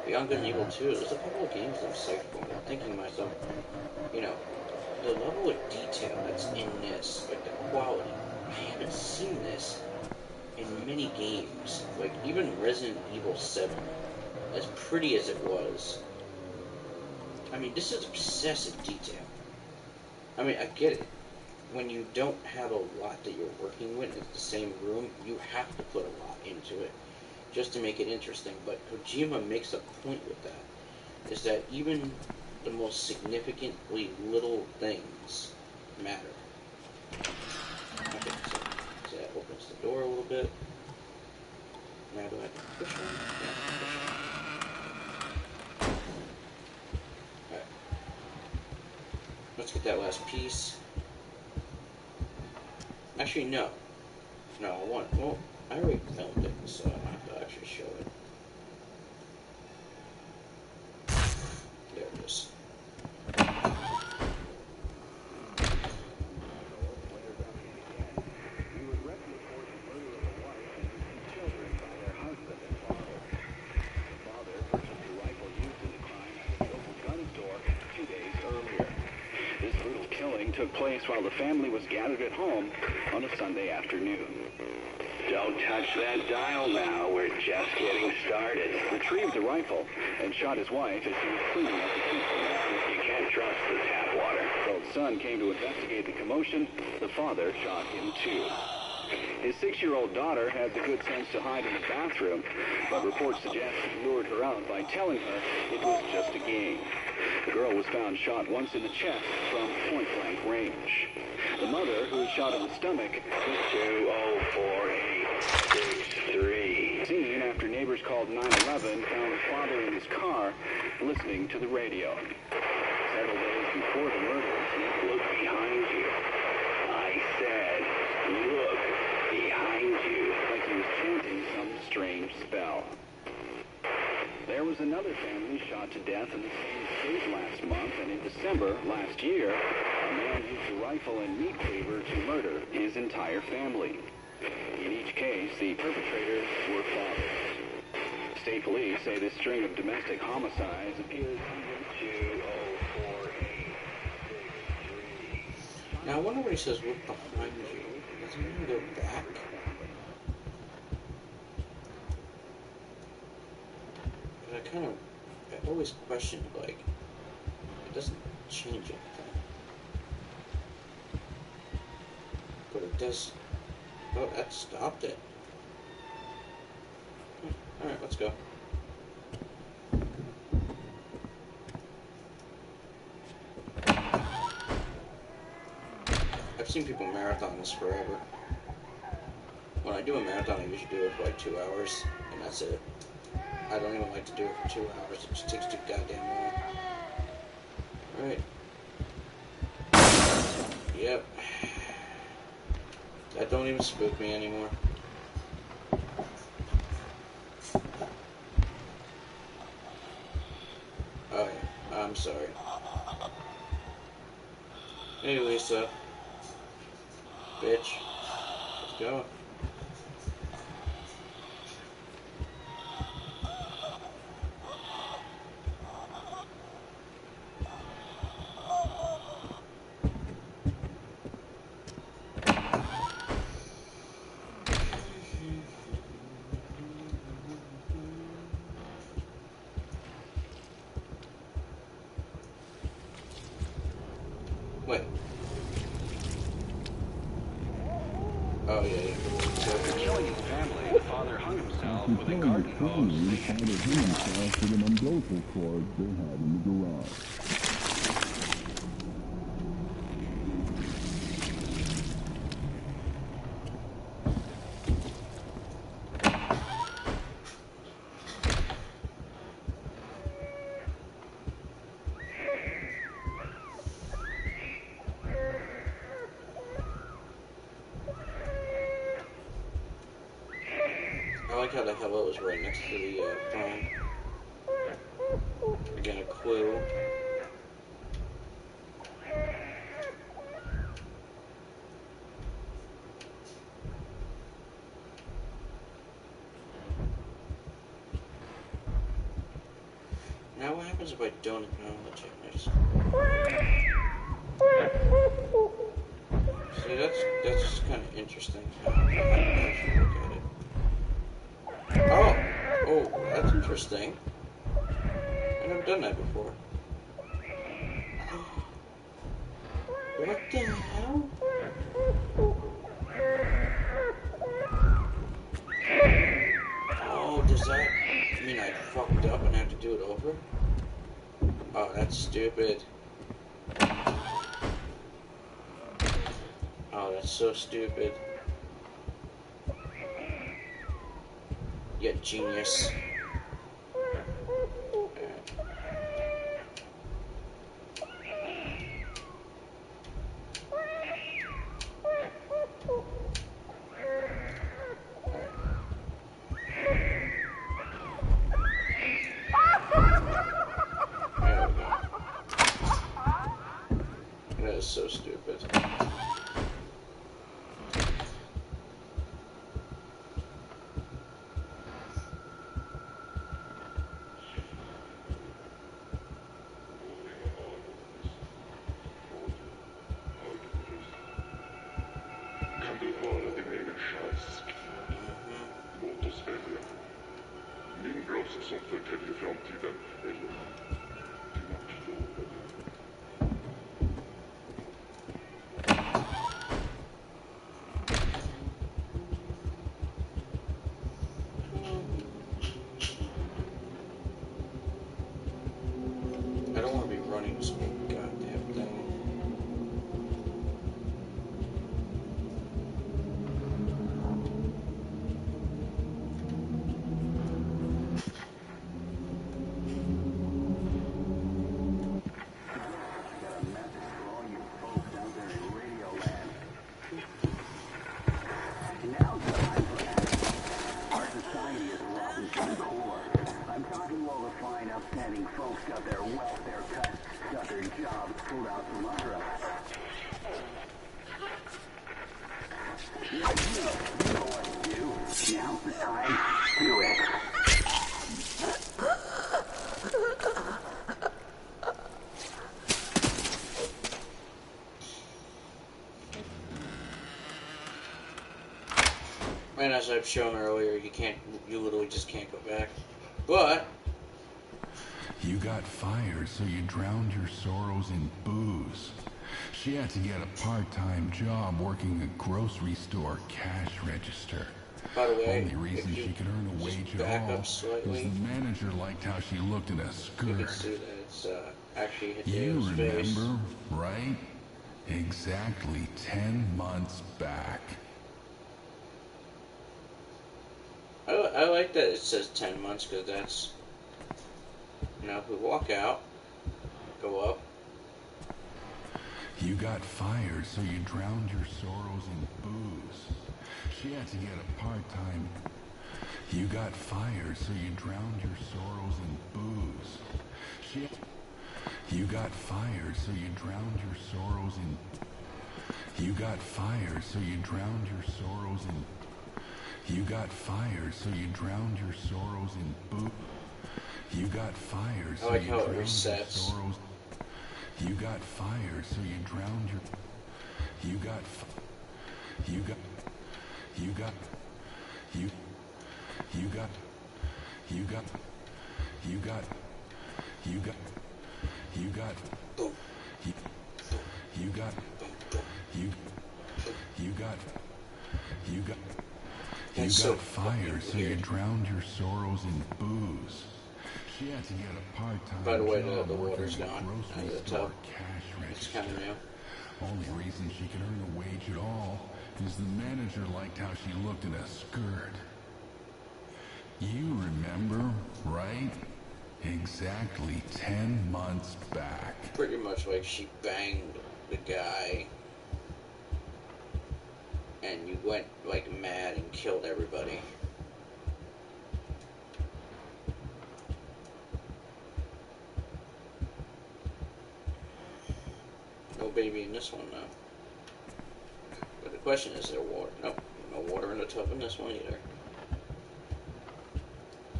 Beyond Good and Evil 2. There's a couple of games I'm psyched for, and I'm thinking to myself, you know, the level of detail that's in this, like the quality, I haven't seen this in many games. Like even Resident Evil 7, as pretty as it was, I mean, this is obsessive detail. I mean, I get it. When you don't have a lot that you're working with in the same room, you have to put a lot into it just to make it interesting. But Kojima makes a point with that, is that even the most significantly little things matter. Okay, so that opens the door a little bit. Now do I have to push one? Yeah, push one. Alright. Let's get that last piece. Actually, no. No, I want. Well, I already filmed it, so I don't have to actually show it. There it is. Took place while the family was gathered at home on a Sunday afternoon. Don't touch that dial now, we're just getting started. Retrieved the rifle and shot his wife as he was cleaning up the kitchen. You can't trust the tap water. The son came to investigate the commotion. The father shot him too. His 6-year-old daughter had the good sense to hide in the bathroom, but reports suggest he lured her out by telling her it was just a game. The girl was found shot once in the chest from point-blank range. The mother, who was shot in the stomach, was 204-863. Seen after neighbors called 911, found the father in his car listening to the radio. Several days before the murders, look behind you. I said, look behind you, like he was chanting some strange spell. There was another family shot to death in the same state last month, and in December last year, a man used a rifle and meat cleaver to murder his entire family. In each case, the perpetrators were fathers. State police say this string of domestic homicides appears to 204863. Now I wonder what he says, look behind you. Does he mean go back? Because I always questioned, like, it doesn't change anything. But it does. Oh, that stopped it. Alright, let's go. I've seen people marathon this forever. When I do a marathon, I usually do it for like 2 hours, and that's it. I don't even like to do it for 2 hours. It just takes too goddamn long. Alright. Yep. That don't even spook me anymore. Oh yeah, I'm sorry. Hey Lisa. Bitch. Let's go. Wait. Oh, yeah, yeah. After killing his family, the father hung himself with a garden hose. The father hung himself with an umbilical cord they had in the garage. I like how the hello is right next to the phone. Again, a clue. Now what happens if I don't acknowledge it? See, that's kind of interesting. I should look at it. Oh, that's interesting. I've never done that before. What the hell? Oh, does that mean I fucked up and have to do it over? Oh, that's stupid. Oh, that's so stupid. You genius. That is so stupid. Kan du höra din egen scheiß? Låt oss välja. Min röst som förtäljer framtiden eller dina plågade. I don't want to be running this whole goddamn thing. Upstanding folks got their welfare cut, got their jobs pulled out from under us. You know what to do. Now's the time. Do it. as I've shown earlier, you literally just can't go back. But You got fired, so you drowned your sorrows in booze. She had to get a part-time job working a grocery store cash register. by the way, Only reason she could earn a wage at back all up slightly, is the manager liked how she looked in a you can skirt. see that it's actually You Hideo's face. remember, right? Exactly 10 months back. I like that it says 10 months because that's, if we walk out, go up. You got fired, so you drowned your sorrows in booze. She had to get a part-time. You got fired, so you drowned your sorrows in booze. You got fired, so you drowned your sorrows in. You got fired, so you drowned your sorrows in. You got fired, so you drowned your sorrows in booze. You got fired, so you drowned your sorrows. You got fired, so you drowned your. You got. You got. You got. You. You got. You got. You got. You got. You got. You got. You. You got. You got. You got fired, so you drowned your sorrows in booze. She had to get a part-time By the way, job the working water's at a gone grocery out of the store tub. cash It's register. kind of new. Only reason she could earn a wage at all is the manager liked how she looked in a skirt. You remember, right? Exactly 10 months back. Pretty much like she banged the guy and you went like mad and killed everybody. No baby in this one though. But the question is there water? Nope, no water in the tub in this one either.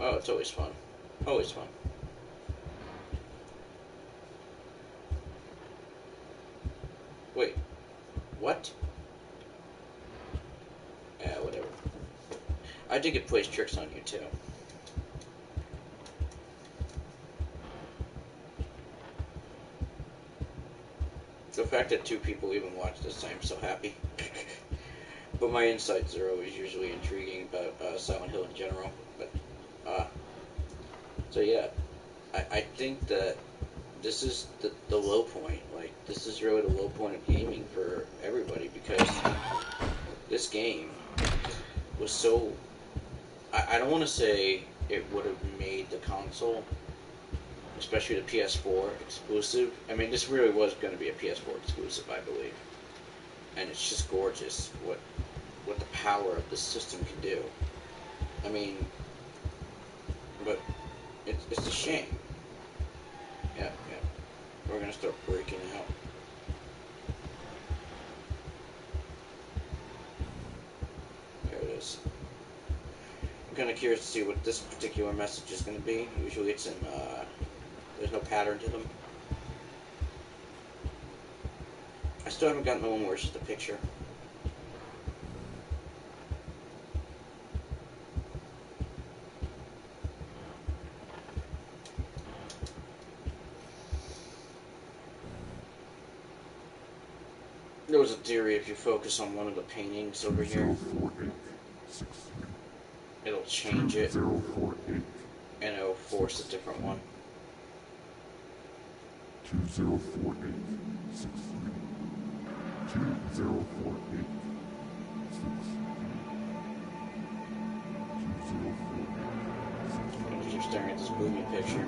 Oh, it's always fun. Always fun. Wait, what? Whatever. I think it plays tricks on you too. The fact that two people even watch this, I'm so happy. But my insights are always usually intriguing about Silent Hill in general. But so yeah, I think that this is the low point. Like, this is really the low point of gaming for everybody because this game was so. I don't want to say it would have made the console, especially the PS4 exclusive. I mean, this really was going to be a PS4 exclusive, I believe. And it's just gorgeous what the power of this system can do. I mean, but it's a shame. Yeah. We're going to start breaking out. There it is. I'm kind of curious to see what this particular message is going to be. Usually it's in, there's no pattern to them. I still haven't gotten the one where it's just a picture. There was a theory if you focus on one of the paintings over here, it'll change it, and it'll force a different one. 2048. I'm just staring at this movie picture.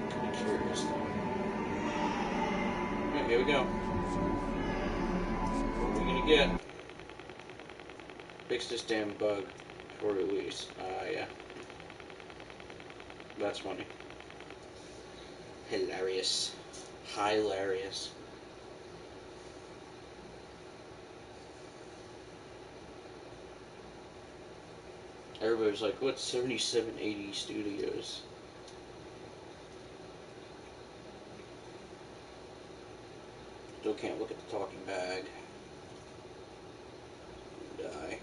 Kind of curious. Alright, here we go. What are we gonna get? Fix this damn bug before release. Yeah. That's funny. Hilarious. Hilarious. Everybody's like, what's 7780 Studios? Still can't look at the talking bag. Die.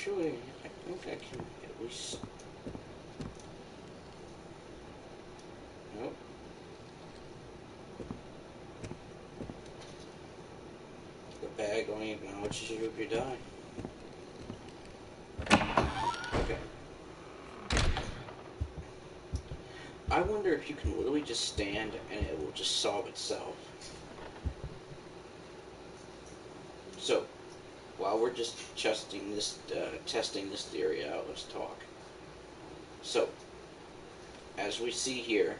Actually, I think I can at least... Nope. The bag only acknowledges you if you die. Okay. I wonder if you can literally just stand and it will just solve itself. So, while we're just testing this theory out, let's talk. So, as we see here,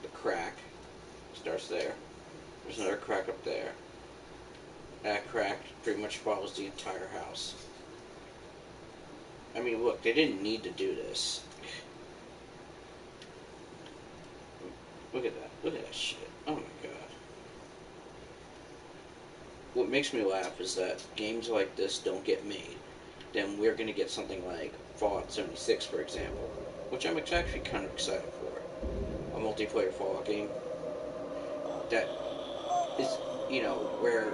the crack starts there. There's another crack up there. That crack pretty much follows the entire house. I mean, look, they didn't need to do this. Look at that. Look at that shit. Oh my god. What makes me laugh is that games like this don't get made. Then we're going to get something like Fallout 76, for example, which I'm actually kind of excited for. A multiplayer Fallout game that is, you know, where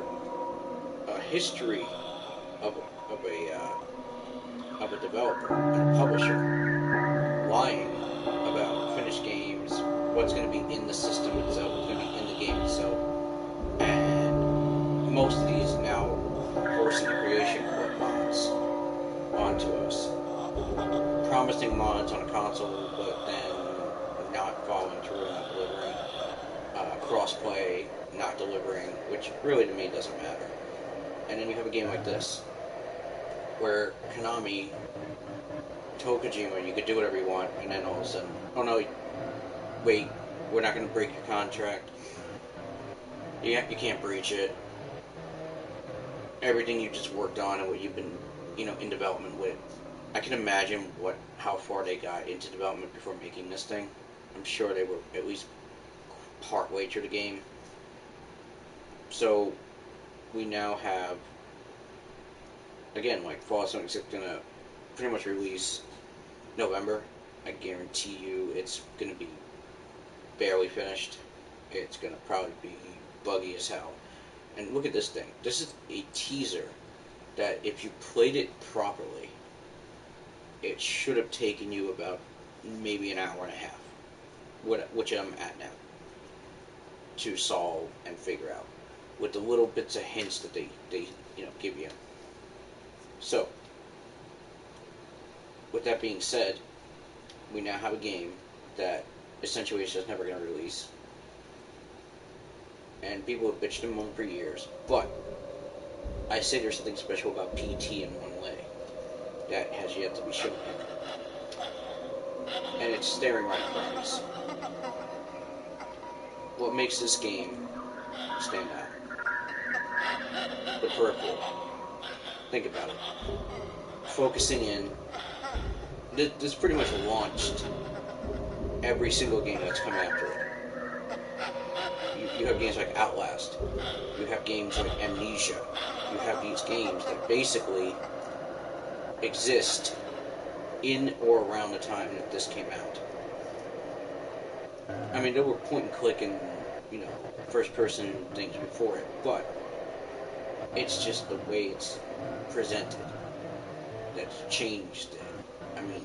a history of a developer and a publisher lying about finished games, what's going to be in the system itself, what's going to be in the game itself, and most of these now forcing the creation of mods onto us, promising mods on a console, but then not following through, not delivering, crossplay, not delivering, which really to me doesn't matter. And then you have a game like this, where Konami told Kojima you could do whatever you want, and then all of a sudden, oh no, wait, we're not going to break your contract. You can't breach it. Everything you just worked on and what you've been, you know, in development with. I can imagine how far they got into development before making this thing. I'm sure they were at least partway through the game. So we now have, again, like Fallout 76 is gonna pretty much release November. I guarantee you it's gonna be barely finished. It's gonna probably be buggy as hell. And look at this thing. This is a teaser that if you played it properly, it should have taken you about maybe an hour and a half, which I'm at now, to solve and figure out, with the little bits of hints that they give you. So, with that being said, we now have a game that essentially is just never going to release. And people have bitched and moaned for years, but I say there's something special about PT in one way that has yet to be shown here. And it's staring right in front of us. What makes this game stand out? The peripheral. Think about it. Focusing in. This pretty much launched every single game that's come after it. You have games like Outlast. You have games like Amnesia. You have these games that basically exist in or around the time that this came out. I mean, there were point and click and, first person things before it, but it's just the way it's presented that's changed it. I mean,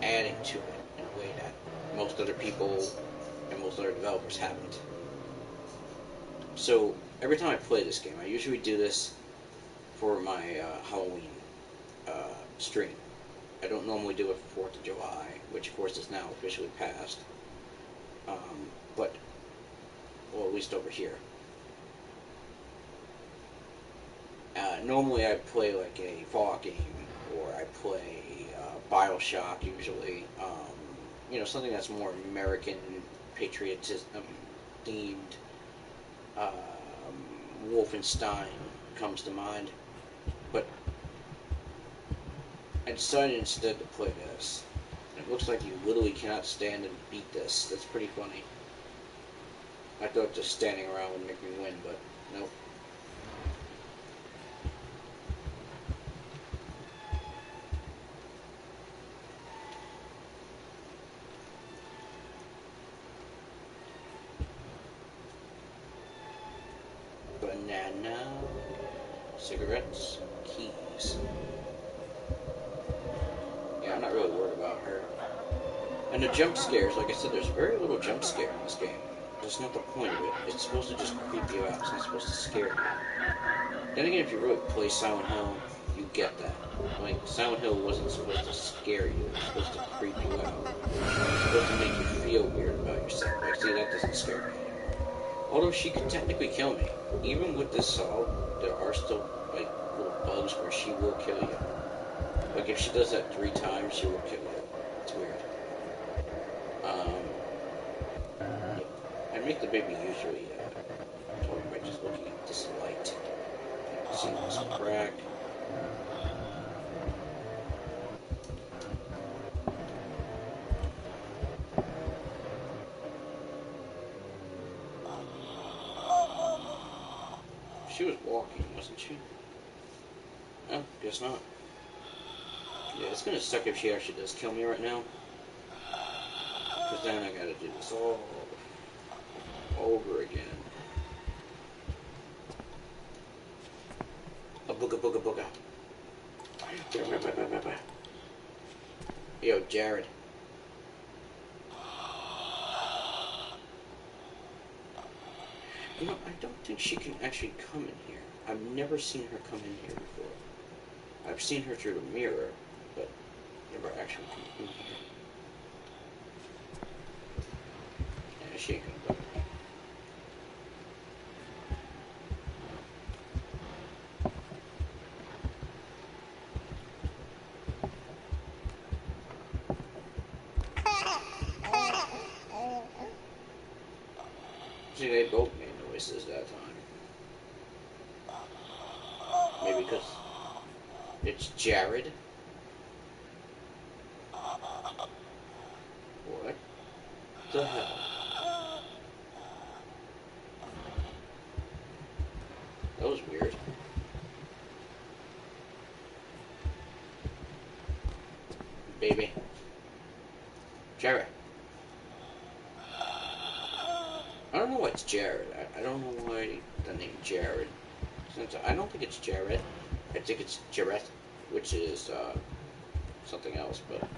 adding to it in a way that most other people and most other developers haven't. So, every time I play this game, I usually do this for my Halloween stream. I don't normally do it for 4th of July, which of course is now officially passed. But, well, at least over here. Normally I play like a Fallout game, or I play Bioshock usually. Something that's more American patriotism themed. Wolfenstein comes to mind. But I decided instead to play this. It looks like you literally cannot stand and beat this. That's pretty funny. I thought just standing around would make me win, but nope. Banana, cigarettes, keys. her. And the jump scares, like I said, there's very little jump scare in this game. That's not the point of it. It's supposed to just creep you out. It's not supposed to scare you. Then again, if you really play Silent Hill, you get that. Like, Silent Hill wasn't supposed to scare you. It was supposed to creep you out. It was supposed to make you feel weird about yourself. Like, see, that doesn't scare me anymore. Although she could technically kill me. Even with this solve, there are still, like, little bugs where she will kill you. Like, if she does that 3 times, she will kill you. It's weird. I make the baby usually talk by just looking at this light. See this crack. She was walking, wasn't she? Oh, guess not. Yeah, it's gonna suck if she actually does kill me right now. Because then I gotta do this all over again. A booga booga booga. Yo, Jared. You know, I don't think she can actually come in here. I've never seen her come in here before. I've seen her through the mirror, but never actually come in here. Yeah, she ain't gonna bug me. See, they both made noises that time. Maybe because it's Jared. What the hell? That was weird. Baby. Jared. I don't know why it's Jared. I don't know why the name Jared. I don't think it's Jared. I think it's Jared, which is something else, but...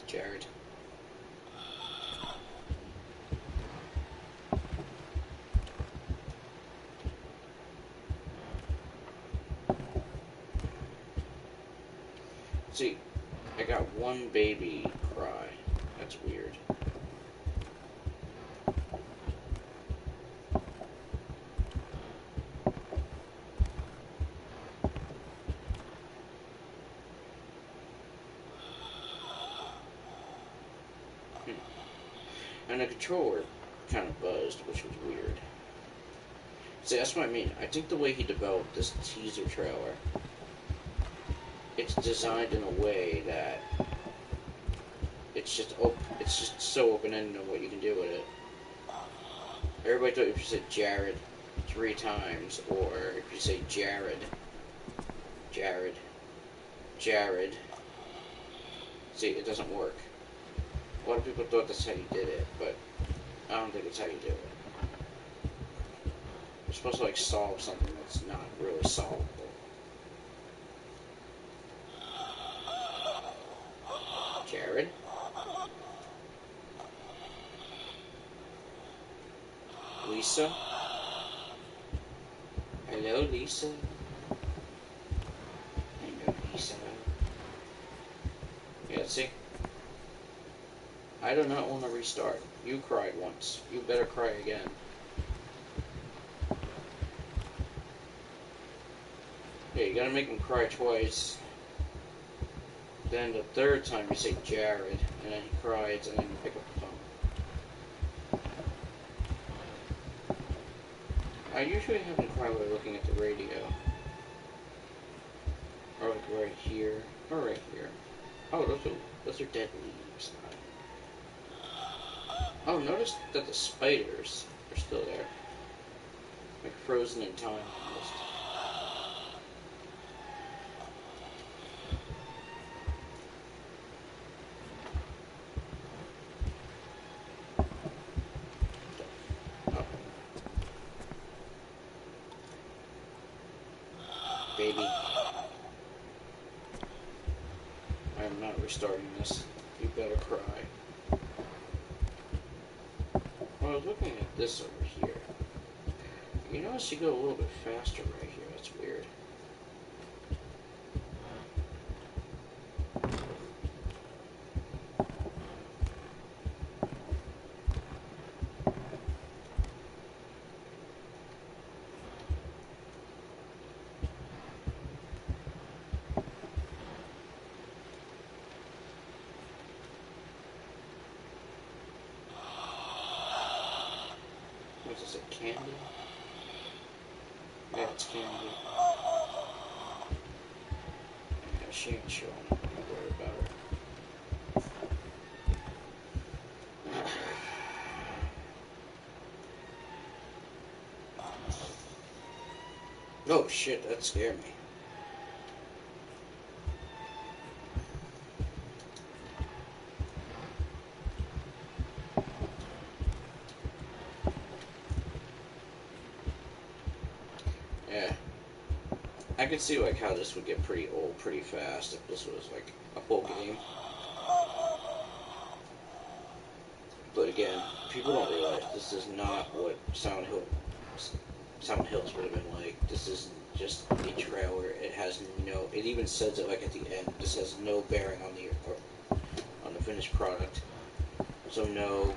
Jared. See, I got one baby cry. That's weird. And the controller kind of buzzed, which was weird. See, that's what I mean. I think the way he developed this teaser trailer, it's designed in a way that it's just so open-ended on what you can do with it. Everybody thought if you said Jared 3 times, or if you say Jared, Jared, Jared, see, it doesn't work. A lot of people thought that's how you did it, but I don't think it's how you do it. You're supposed to, like, solve something that's not really solvable. Jared? Lisa? Hello, Lisa? Hello, Lisa? Yeah, see? I do not want to restart. You cried once. You better cry again. Yeah, you gotta make him cry twice. Then the 3rd time you say Jared, and then he cries, and then you pick up the phone. I usually have him cry by looking at the radio. Or like right here. Or right here. Oh, those are dead leaves. Oh, notice that the spiders are still there. Like frozen in time almost. Oh. Baby. I am not restarting this. You better cry. Well, I was looking at this over here. You notice you go a little bit faster right here. That's weird. What's this, a candy? Yeah, it's candy. Yeah, she ain't showing up. Don't worry about her. Oh shit, that scared me. Yeah. I could see like how this would get pretty old pretty fast if this was like a full game. But again, people don't realize this is not what Silent Hills would have been like. This is just a trailer. It has no. It even says it like at the end. This has no bearing on the finished product. So no.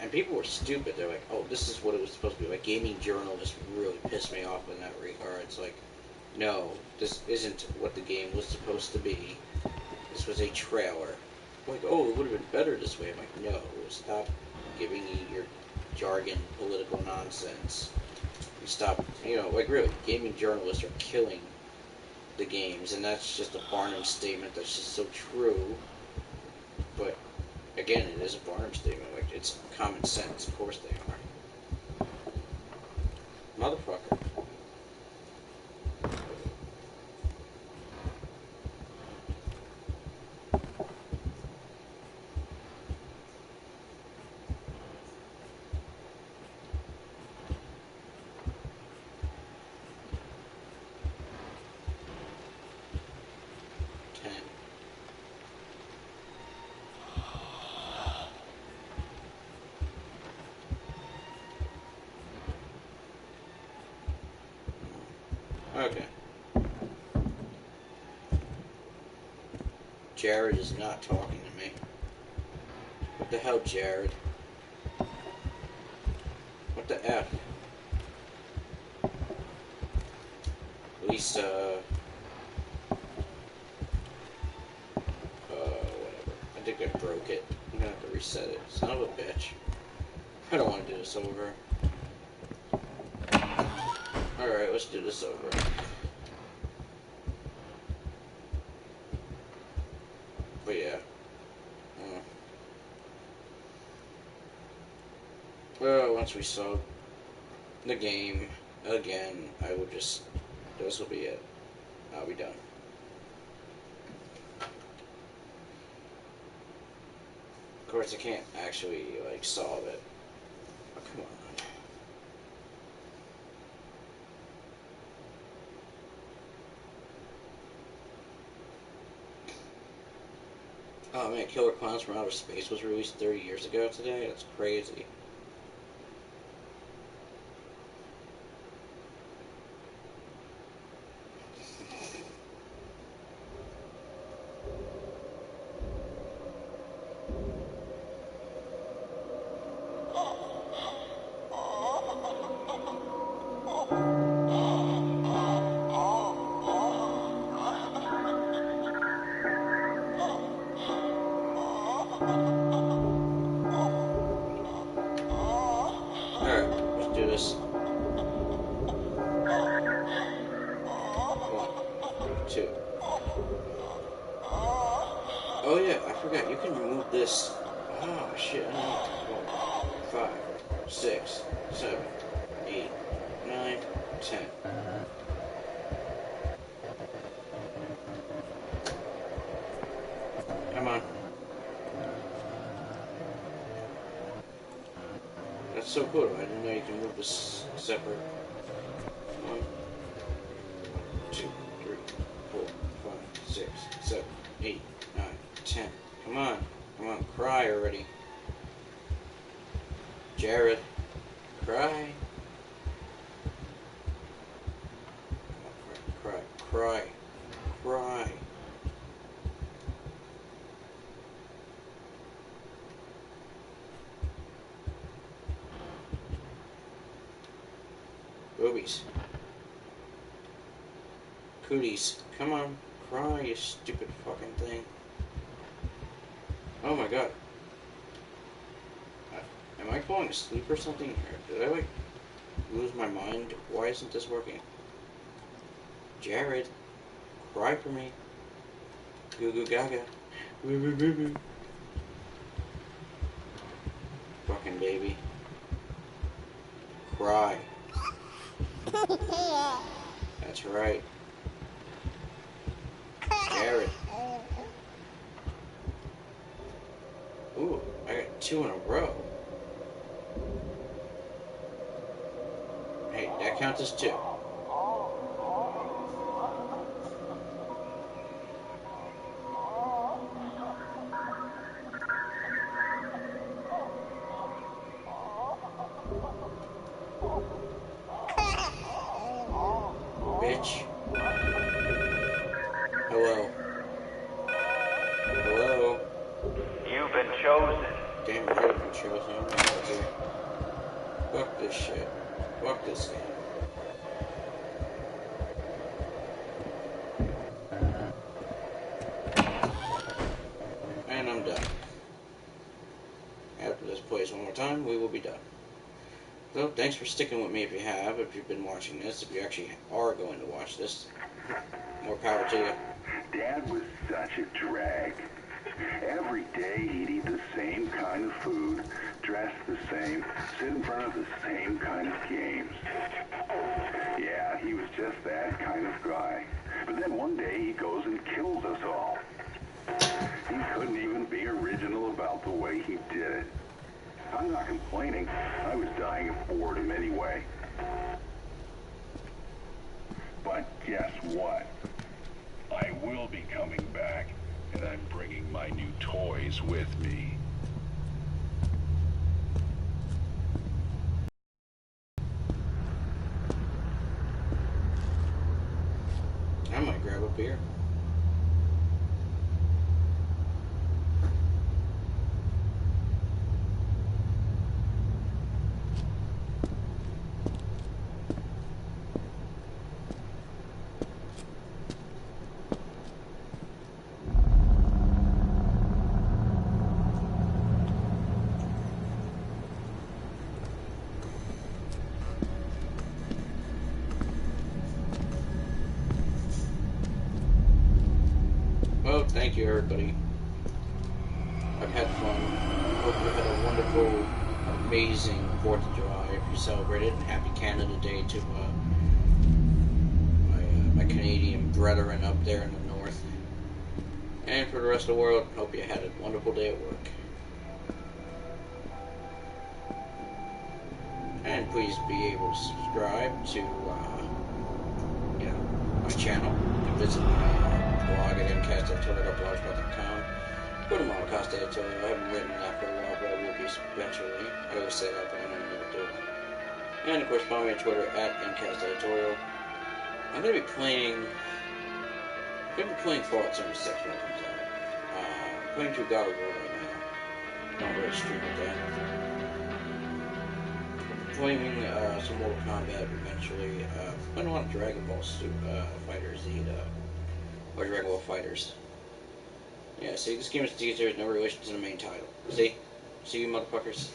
And people were stupid. They're like, "Oh, this is what it was supposed to be." Like gaming journalists really pissed me off in that regard. It's like, no, this isn't what the game was supposed to be. This was a trailer. I'm like, oh, it would have been better this way. I'm like, no, stop giving me your jargon, political nonsense. You stop, like really, gaming journalists are killing the games, and that's just a Barnum statement that's just so true. But again, it is a Barnum statement. Like, it's common sense. Of course they are. Motherfucker. Okay. Jared is not talking to me. What the hell, Jared? What the F? Lisa. Whatever. I think I broke it. I'm gonna have to reset it. Son of a bitch. I don't want to do this over. Alright, let's do this over. But yeah. Well, once we saw the game again, I will just... This will be it. I'll be done. Of course, I can't actually, like, solve it. Oh, come on. Oh man, Killer Clowns from Outer Space was released 30 years ago today? That's crazy. Oh yeah, I forgot. You can remove this. Oh shit, I don't know. 5, 6, 7, 8, 8, 9, 10. Come on. That's so cool. I didn't know you can move this separate. 1, 2, 3, 4, 5, 6, 7, 8, 9, 10. Come on. Come on. Cry already. Jared. Cry. Cry. Cry. Cry. Boobies. Cooties. Come on. Cry, you stupid fucking thing. Oh my god. Am I falling asleep or something? Or did I, like, lose my mind? Why isn't this working? Jared. Cry for me. Goo goo gaga. Boo boo boo boo. Fucking baby. Cry. That's right. Jared. Ooh, I got 2 in a row. Hey, that counts as 2. Bitch. Hello. Hello. You've been chosen. Damn right I've been chosen. I'm out of here. Fuck this shit. Fuck this game. And I'm done. After this plays one more time, we will be done. So, thanks for sticking with me if you have, if you've been watching this, if you actually are going to watch this. More power to you. Dad was such a drag. Every day he'd eat the same kind of food, dress the same, sit in front of the same kind of games. Yeah, he was just that kind of guy. But then one day he goes and kills us all. He couldn't even be original about the way he did it. I'm not complaining. I was dying of boredom anyway. But guess what? I will be coming back, and I'm bringing my new toys with me. I might grab a beer. Well, thank you, everybody. I've had fun. Hope you had a wonderful, amazing 4th of July if you celebrated. And happy Canada Day to my Canadian brethren up there in the north. And for the rest of the world, hope you had a wonderful day at work. And please be able to subscribe to my channel. You can visit my blog at mkx.blogspot.com. Go to Malacast editorial. I haven't written that for a while, but I will be eventually. I always say that, but I never do it. And of course, follow me on Twitter at MKX editorial. I'm going to be playing Fallout 76 when it comes out. Playing through God of War right now. Not really streaming that. Playing some Mortal Kombat eventually. Playing a lot of Dragon Ball Fighters, or Dragon Ball Fighters. Yeah, see, this game is teaser, no relation to the main title. See? See you motherfuckers?